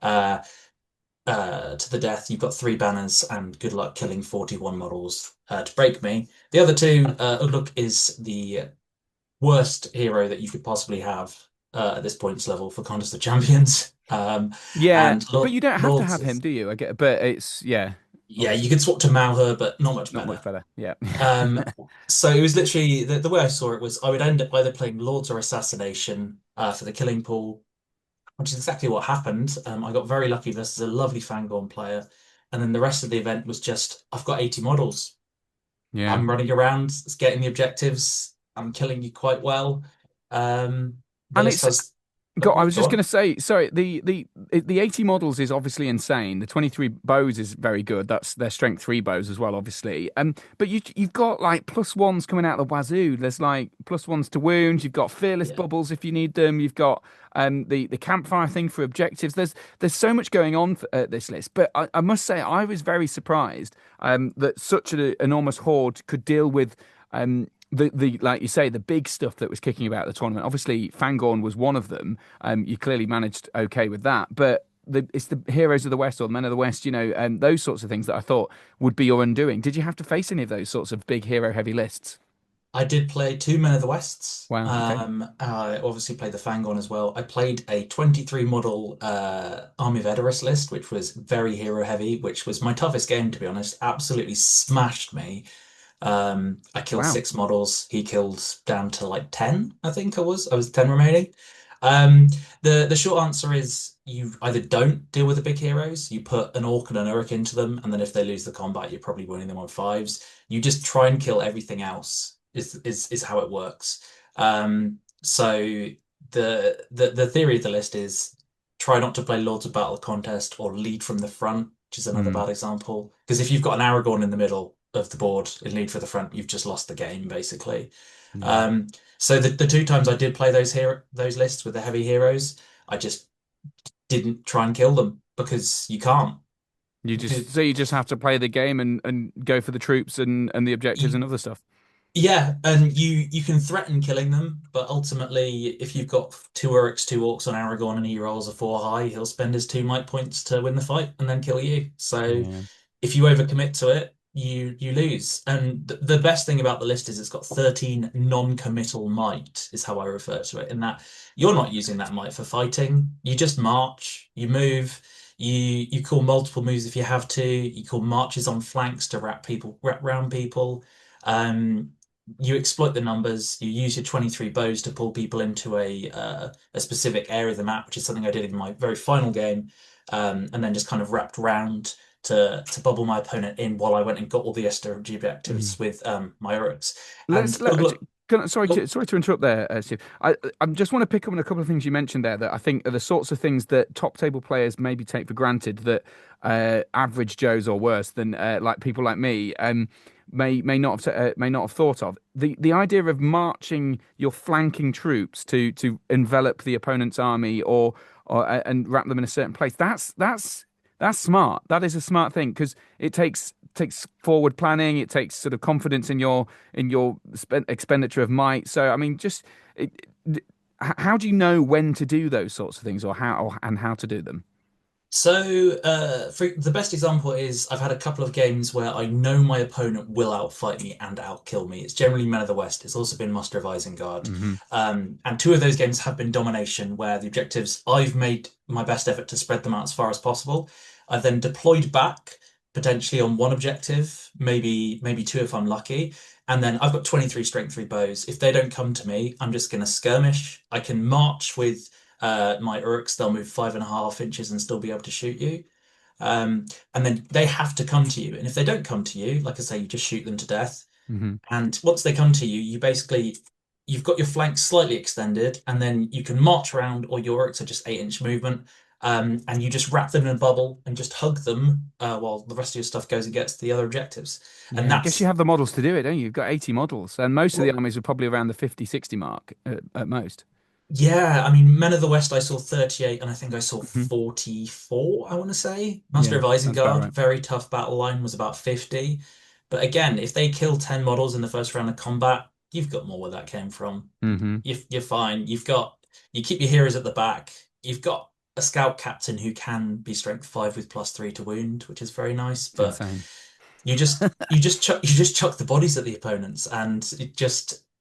To the Death, you've got 3 banners, and good luck killing 41 models to break me. The other two, Udluk is the worst hero that you could possibly have at this points level for Contest of Champions. Yeah, but you don't have to have him, do you? I get, but it's yeah, you could swap to Malher, but not much better. Not much better, yeah. So it was literally the way I saw it was I would end up either playing Lords or Assassination for the killing pool, which is exactly what happened. I got very lucky versus a lovely Fangorn player, and then the rest of the event was just I've got 80 models. Yeah, I'm running around, getting the objectives. I'm killing you quite well. And it's I was just going to say, sorry, the 80 models is obviously insane. The 23 bows is very good. That's their strength 3 bows as well, obviously. But you've got like +1s coming out of the wazoo. There's like +1s to wounds. You've got fearless bubbles if you need them. You've got the campfire thing for objectives. There's so much going on for this list. But I must say, I was very surprised that such an enormous horde could deal with the like you say, the big stuff that was kicking about the tournament. Obviously, Fangorn was one of them. You clearly managed okay with that, but it's the Heroes of the West or the Men of the West, those sorts of things that I thought would be your undoing. Did you have to face any of those sorts of big hero-heavy lists? I did play 2 Men of the Wests. Wow. Okay. I obviously played the Fangorn as well. I played a 23 model Army of Edoras list, which was very hero-heavy, which was my toughest game, to be honest. Absolutely smashed me. I killed 6 models. He killed down to like 10, I think I was 10 remaining. The short answer is you either don't deal with the big heroes, you put an Orc and an Uruk into them, and then if they lose the combat, you're probably winning them on 5s. You just try and kill everything else is how it works. So the theory of the list is try not to play Lords of Battle contest or lead from the front, which is another bad example. Because if you've got an Aragorn in the middle of the board and lead for the front, you've just lost the game basically. So the 2 times I did play those lists with the heavy heroes, I just didn't try and kill them because you can't. You just have to play the game and go for the troops and the objectives and other stuff. Yeah, and you can threaten killing them, but ultimately, if you've got 2 Uruks, 2 Orcs on Aragorn and he rolls a 4 high, he'll spend his 2 might points to win the fight and then kill you. So if you overcommit to it, you lose. And the best thing about the list is it's got 13 non-committal might, is how I refer to it, in that you're not using that might for fighting. You just march, you move, you call multiple moves if you have to, you call marches on flanks to wrap round people. You exploit the numbers, you use your 23 bows to pull people into a specific area of the map, which is something I did in my very final game, and then just kind of wrapped round to bubble my opponent in while I went and got all the SRG objectives with my Uruks. Sorry to interrupt there, Steve. I just want to pick up on a couple of things you mentioned there that I think are the sorts of things that top table players maybe take for granted that average Joes or worse than like people like me may not have thought of. The idea of marching your flanking troops to envelop the opponent's army or and wrap them in a certain place. That's smart. That is a smart thing because it takes forward planning. It takes sort of confidence in your expenditure of might. So I mean, how do you know when to do those sorts of things, or how to do them? So the best example is I've had a couple of games where I know my opponent will outfight me and outkill me. It's generally Men of the West. It's also been Muster of Isengard. And 2 of those games have been domination, where the objectives, I've made my best effort to spread them out as far as possible. I've then deployed back, potentially on 1 objective, maybe 2 if I'm lucky. And then I've got 23 strength 3 bows. If they don't come to me, I'm just going to skirmish. I can march with my Uruks, they'll move 5.5 inches and still be able to shoot you. And then they have to come to you. And if they don't come to you, like I say, you just shoot them to death. And once they come to you, you've got your flanks slightly extended, and then you can march around, or your Uruks are just 8-inch movement. And you just wrap them in a bubble and just hug them while the rest of your stuff goes and gets the other objectives. And I guess you have the models to do it, don't you? You've got 80 models, and most of the armies are probably around the 50-60 mark at most. Yeah, I mean, Men of the West, I saw 38, and I think I saw 44, I want to say. Master of Isengard, very tough battle line, was about 50. But again, if they kill 10 models in the first round of combat, you've got more where that came from. You're fine. You keep your heroes at the back. You've got a scout captain who can be strength 5 with +3 to wound, which is very nice. But insane. you just chuck the bodies at the opponents, and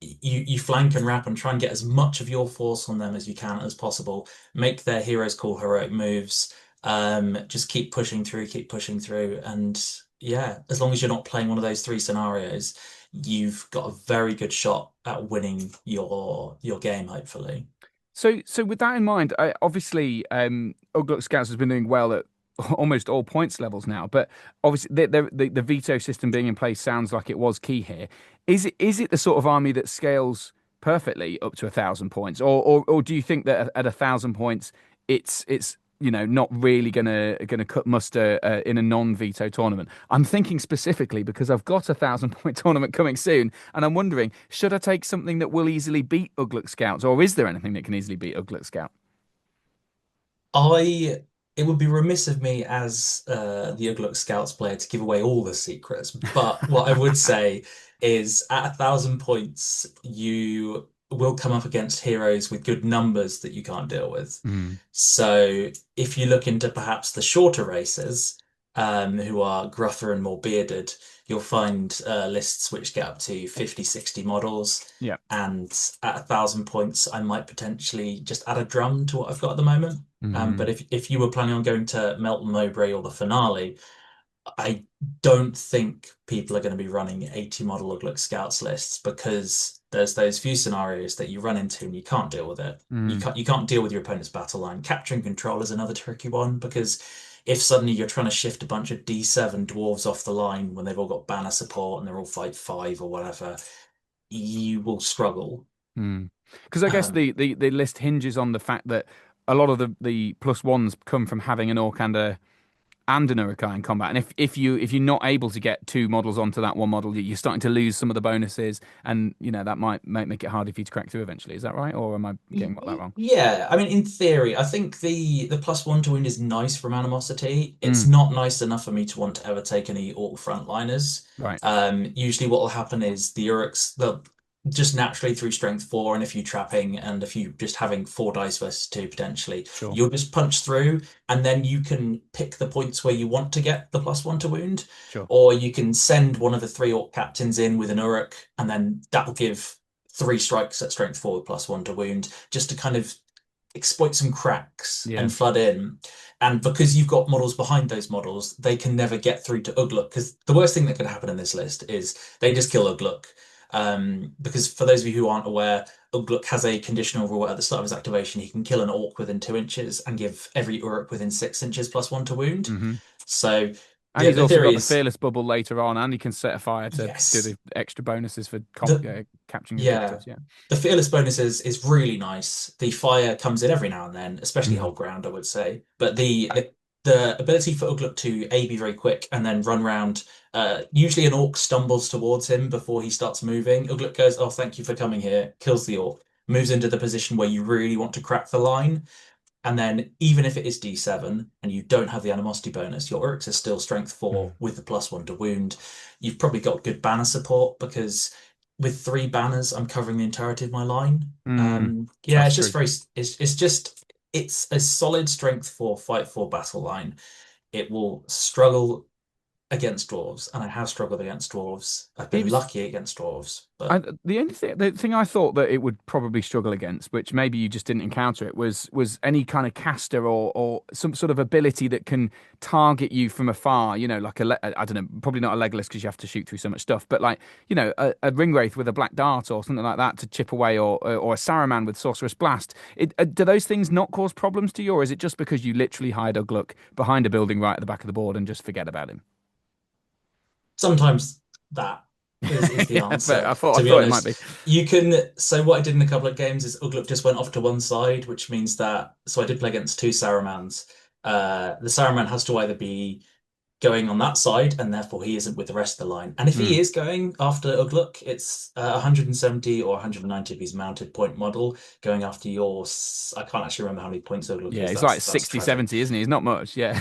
you flank and wrap and try and get as much of your force on them as you can as possible. Make their heroes call heroic moves. Just keep pushing through, and yeah, as long as you're not playing one of those 3 scenarios, you've got a very good shot at winning your game, hopefully. So with that in mind, obviously, Ugluk Scouts has been doing well at almost all points levels now, but obviously the veto system being in place sounds like it was key here. Is it the sort of army that scales perfectly up to 1,000 points, or do you think that at 1,000 points it's not really gonna cut muster in a non-veto tournament? I'm thinking specifically because I've got a 1,000-point tournament coming soon, and I'm wondering, should I take something that will easily beat Ugluk Scouts, or is there anything that can easily beat Ugluk Scout? It would be remiss of me as the Ugluk Scouts player to give away all the secrets, but what I would say is at 1,000 points, you will come up against heroes with good numbers that you can't deal with. So if you look into perhaps the shorter races, who are gruffer and more bearded, you'll find lists which get up to 50, 60 models. Yeah. And at 1,000 points, I might potentially just add a drum to what I've got at the moment. But if you were planning on going to Melton Mowbray or the finale, I don't think people are going to be running 80 model Ugluk Scouts lists, because there's those few scenarios that you run into and you can't deal with it. You can't deal with your opponent's battle line. Capturing control is another tricky one, because if suddenly you're trying to shift a bunch of D7 dwarves off the line when they've all got banner support and they're all fight 5 or whatever, you will struggle. Because I guess the list hinges on the fact that a lot of the +1s come from having an Orc and an Uruk-hai in combat, and if you're not able to get 2 models onto that one model, you're starting to lose some of the bonuses, and that might make it harder for you to crack through eventually. Is that right, or am I getting that wrong? Yeah, I mean, in theory, I think the +1 to wound is nice from Animosity. It's not nice enough for me to want to ever take any Orc frontliners. Right. Usually what will happen is the Uruks, they'll just naturally through strength 4 and a few trapping and a few just having 4 dice versus 2 potentially. Sure. You'll just punch through, and then you can pick the points where you want to get the +1 to wound. Sure. Or you can send one of the 3 Orc captains in with an Uruk, and then that will give 3 strikes at strength 4 with +1 to wound, just to kind of exploit some cracks and flood in. And because you've got models behind those models, they can never get through to Ugluk, because the worst thing that could happen in this list is they just kill Ugluk. Because for those of you who aren't aware, Ugluk has a conditional rule at the start of his activation. He can kill an Orc within 2 inches and give every Uruk within 6 inches +1 to wound. So, and he's also got the Fearless Bubble later on, and he can set a fire to do the extra bonuses for capturing objectives. Yeah, the Fearless bonus is really nice. The fire comes in every now and then, especially Hold Ground, I would say. But the ability for Ugluk to be very quick and then run round. Usually an Orc stumbles towards him before he starts moving. Ugluk goes, "Oh, thank you for coming here," kills the Orc, moves into the position where you really want to crack the line. And then even if it is D7 and you don't have the Animosity bonus, your Uruks are still strength 4 with the +1 to wound. You've probably got good banner support, because with 3 banners, I'm covering the entirety of my line. It's just it's a solid strength 4 fight 4 battle line. It will struggle against dwarves, and I have struggled against dwarves. I've been lucky against dwarves. But the thing I thought that it would probably struggle against, which maybe you just didn't encounter it, was any kind of caster or some sort of ability that can target you from afar. Like I don't know, probably not a Legolas because you have to shoot through so much stuff, but like a Ringwraith with a black dart or something like that to chip away, or a Saruman with Sorcerous Blast. Do those things not cause problems to you, or is it just because you literally hide Ugluk behind a building right at the back of the board and just forget about him? Sometimes that is the answer. I thought it might be. You can. So what I did in a couple of games is Ugluk just went off to one side, which means that. So I did play against 2 Sarumans. The Saruman has to either be going on that side, and therefore he isn't with the rest of the line. And if he is going after Ugluk, it's 170 or 190 of his mounted point model going after yours. I can't actually remember how many points Ugluk is. Yeah, it's like 60, 70, isn't he? He's not much. Yeah.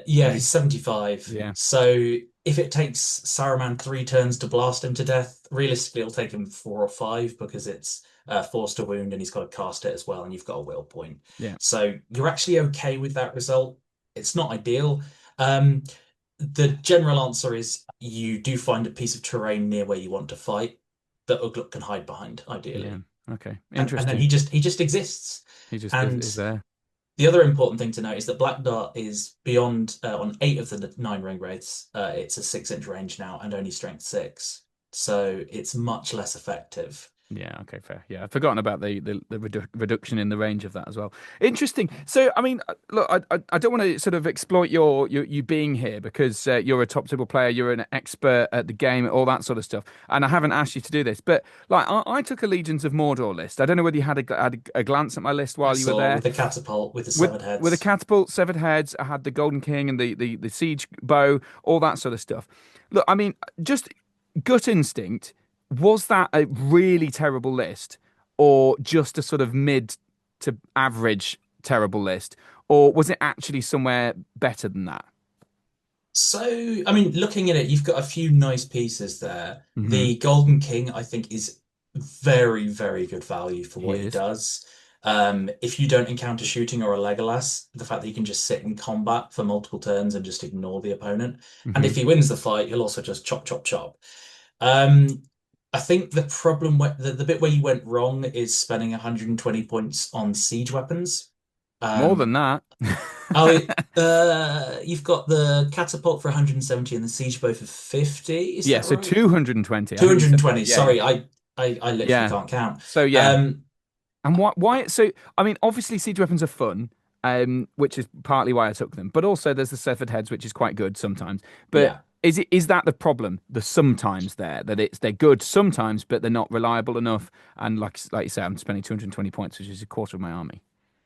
He's 75. Yeah. So if it takes Saruman 3 turns to blast him to death, realistically it'll take him 4 or 5 because it's forced to wound and he's got to cast it as well, and you've got a will point. Yeah. So you're actually okay with that result. It's not ideal. The general answer is you do find a piece of terrain near where you want to fight that Ugluk can hide behind, ideally. Yeah. Okay. And Interesting. then he just exists. He just and is there. The other important thing to note is that Black Dart is beyond on 8 of the 9 ring wraiths. It's a 6-inch range now and only strength 6, so it's much less effective. Yeah, okay, fair. Yeah, I've forgotten about the reduction in the range of that as well. Interesting. So, I mean, look, I don't want to sort of exploit you being here because you're a top table player, you're an expert at the game, all that sort of stuff. And I haven't asked you to do this, but like I took a Legions of Mordor list. I don't know whether you had a glance at my list while you were there. With the catapult, with the severed heads. With the catapult, severed heads, I had the Golden King and the siege bow, all that sort of stuff. Look, I mean, just gut instinct. Was that a really terrible list, or just a sort of mid to average terrible list, or was it actually somewhere better than that? So, I mean, looking at it, you've got a few nice pieces there. Mm-hmm. The Golden King, I think, is very, very good value for what he does. If you don't encounter shooting or a Legolas, the fact that you can just sit in combat for multiple turns and just ignore the opponent. Mm-hmm. And if he wins the fight, he'll also just chop, chop, chop. I think the problem, the bit where you went wrong is spending 120 points on siege weapons. More than that. You've got the catapult for 170 and the siege bow for 50. Is that so right? 220. 220. Yeah. Sorry, I literally can't count. So yeah. And why? So I mean, obviously siege weapons are fun. Which is partly why I took them, but also there's the severed heads, which is quite good sometimes. But is that the problem? The sometimes that they're good sometimes, but they're not reliable enough. And like you say, I'm spending 220 points, which is a quarter of my army.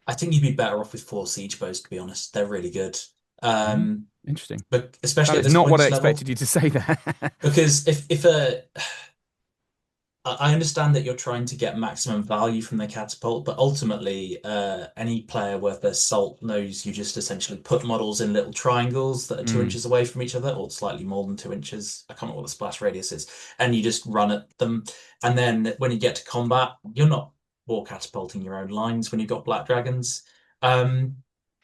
I think you'd be better off with 4 siege bows, to be honest. They're really good. Interesting, but especially that's not what I expected you to say there. Because I understand that you're trying to get maximum value from the catapult, but ultimately, any player worth their salt knows you just essentially put models in little triangles that are 2 inches away from each other, or slightly more than 2 inches. I can't remember what the splash radius is, and you just run at them. And then when you get to combat, you're not war catapulting your own lines when you've got black dragons. I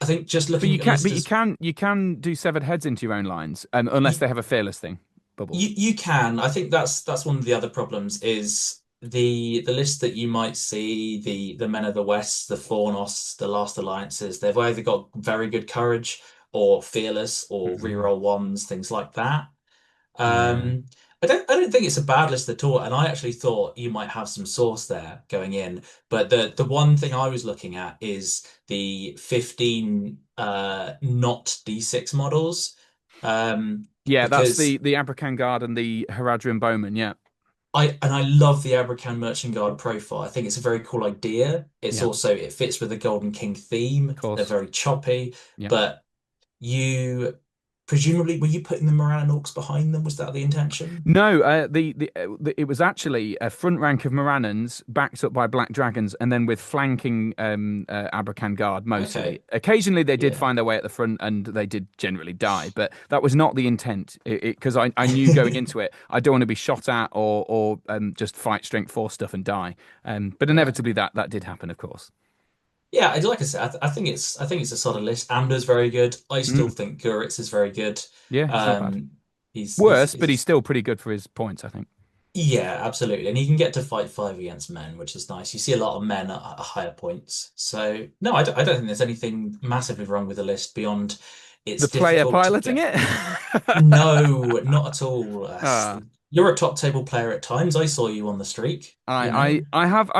think just looking. You can do severed heads into your own lines, unless they have a fearless thing. Bubble. You can. I think that's one of the other problems is the list that you might see, the Men of the West, the Fornos, the Last Alliances. They've either got very good courage or fearless or reroll ones, things like that. I don't think it's a bad list at all, and I actually thought you might have some source there going in. But the one thing I was looking at is the 15 not D6 models. That's the Abrakan Guard and the Haradrim Bowman. Yeah, I love the Abrakan Merchant Guard profile. I think it's a very cool idea. It's also it fits with the Golden King theme. They're very choppy, but you presumably were you putting the Moran Orcs behind them? Was that the intention? No, it was actually a front rank of Moranans backed up by Black Dragons, and then with flanking Abrakan Guard mostly. Okay. Occasionally they did find their way at the front, and they did generally die, but that was not the intent. Because I knew going into it, I don't want to be shot at or just fight strength 4 stuff and die. But inevitably that did happen, of course. Yeah, like I said, I think it's a solid list. Amber's very good. I still think Guritz is very good. Yeah, he's worse, but he's still pretty good for his points, I think. Yeah, absolutely, and he can get to fight 5 against men, which is nice. You see a lot of men at higher points, so no, I don't think there's anything massively wrong with the list beyond it's the player piloting it. No, not at all. You're a top table player at times. I saw you on the streak. I've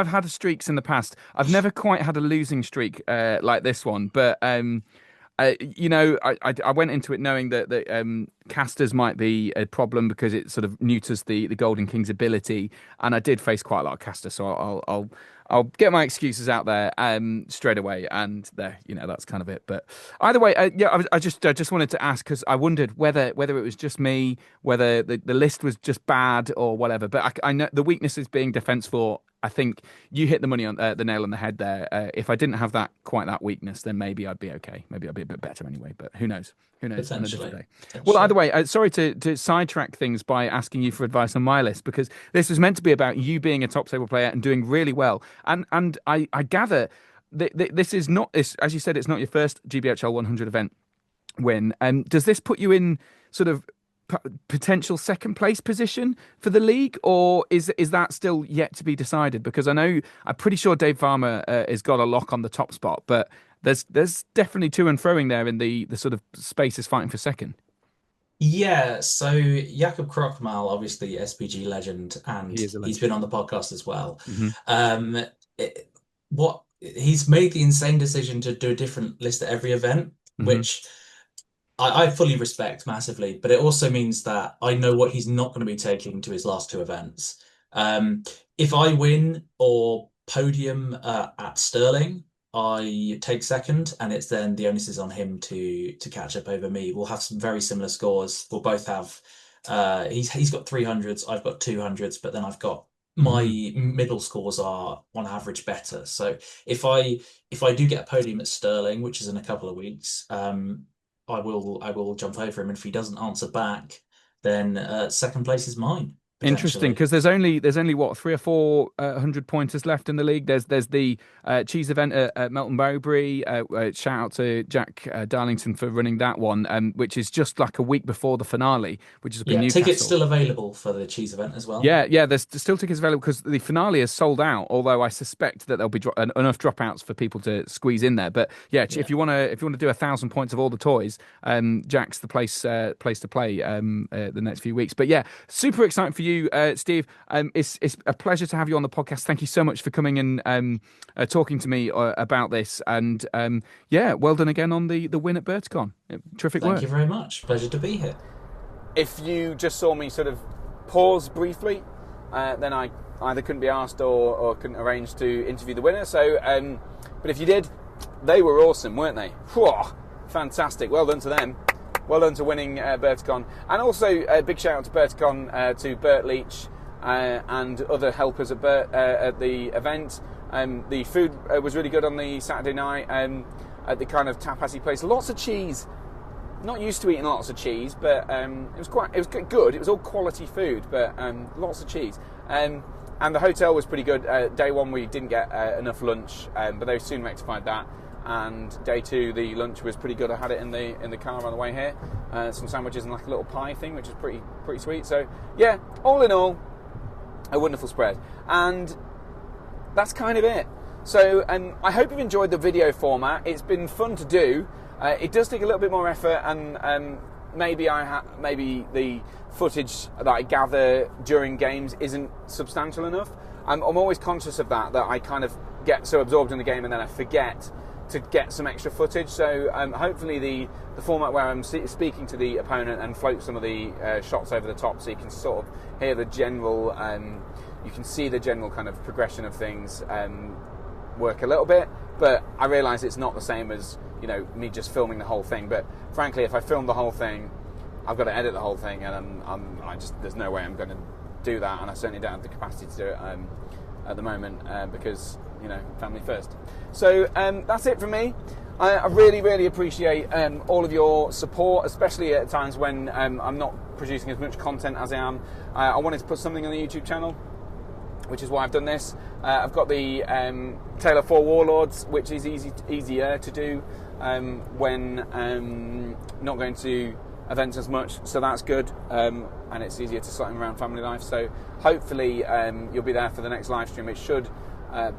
had streaks in the past. I've never quite had a losing streak like this one, but I went into it knowing that casters might be a problem because it sort of neuters the Golden King's ability, and I did face quite a lot of casters, so I'll get my excuses out there straight away, and there, that's kind of it. But either way, I just wanted to ask because I wondered whether it was just me, whether the list was just bad or whatever. But I know the weakness is being defense 4 I think you hit the money on the nail on the head there. If I didn't have that weakness, then maybe I'd be okay. Maybe I'd be a bit better anyway. But who knows? Who knows? On a different day. Well, either way, sorry to sidetrack things by asking you for advice on my list, because this was meant to be about you being a top table player and doing really well. And I gather this is not, as you said, it's not your first GBHL 100 event win. Does this put you in sort of potential second place position for the league, or is that still yet to be decided? Because I'm pretty sure Dave Farmer has got a lock on the top spot, but there's definitely to and froing there in the sort of spaces fighting for second. Yeah, so Jakob Krokmal, obviously SPG legend, and he's been on the podcast as well. He's made the insane decision to do a different list at every event, which I fully respect massively, but it also means that I know what he's not going to be taking to his last two events. If I win or podium at Stirling, I take second, and it's then the onus is on him to catch up over me. We'll have some very similar scores. We'll both have he's got 300s, I've got 200s, but then I've got my middle scores are on average better. So if I do get a podium at Stirling, which is in a couple of weeks, I will jump over him, and if he doesn't answer back, then second place is mine. Interesting, because there's only what 300 or 400 pointers left in the league. There's the cheese event at Melton Mowbray. Shout out to Jack Darlington for running that one, which is just like a week before the finale, which is up in Newcastle. Tickets still available for the cheese event as well. Yeah, there's still tickets available because the finale is sold out. Although I suspect that there'll be enough dropouts for people to squeeze in there. But if you want to do 1,000 points of all the toys, Jack's the place to play the next few weeks. But yeah, super exciting for you, Steve. It's a pleasure to have you on the podcast. Thank you so much for coming and talking to me about this. And well done again on the win at Berticon. Terrific work. Thank you very much. Pleasure to be here. If you just saw me sort of pause briefly, then I either couldn't be asked or couldn't arrange to interview the winner. So, but if you did, they were awesome, weren't they? Whew, fantastic. Well done to them. Well done to winning Berticon. And also a big shout out to Berticon, to Bert Leach and other helpers at the event. The food was really good on the Saturday night at the kind of tapasy place. Lots of cheese. Not used to eating lots of cheese, but it was good. It was all quality food, but lots of cheese. And the hotel was pretty good. Day one we didn't get enough lunch, but they soon rectified that. And day two, the lunch was pretty good. I had it in the car on the way here. Some sandwiches and like a little pie thing, which is pretty sweet. So yeah, all in all, a wonderful spread. And that's kind of it. So I hope you've enjoyed the video format. It's been fun to do. It does take a little bit more effort, and maybe the footage that I gather during games isn't substantial enough. I'm always conscious of that I kind of get so absorbed in the game and then I forget to get some extra footage. So hopefully the format where I'm speaking to the opponent and float some of the shots over the top, so you can sort of hear the general, you can see the general kind of progression of things work a little bit. But I realise it's not the same as me just filming the whole thing. But frankly, if I film the whole thing, I've got to edit the whole thing, and there's no way I'm going to do that, and I certainly don't have the capacity to do it at the moment because family first. So that's it from me. I really, really appreciate all of your support, especially at times when I'm not producing as much content as I am. I wanted to put something on the YouTube channel, which is why I've done this. I've got the Tale of 4 Warlords, which is easier to do when not going to events as much, so that's good, and it's easier to slot in around family life. So hopefully you'll be there for the next live stream. It should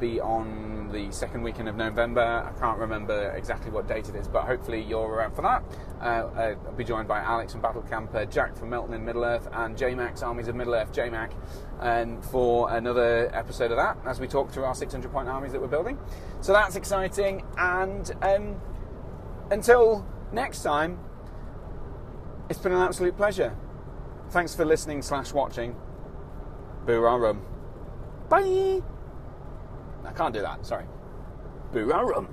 be on the second weekend of November. I can't remember exactly what date it is, but hopefully you're around for that. I'll be joined by Alex from Battle Camper, Jack from Melton in Middle-earth, and JMac's Armies of Middle-earth, JMac, for another episode of that, as we talk through our 600-point armies that we're building. So that's exciting, and until next time, it's been an absolute pleasure. Thanks for listening / watching. Boo-ra-rum. Bye! I can't do that, sorry. Boo-ra-rum.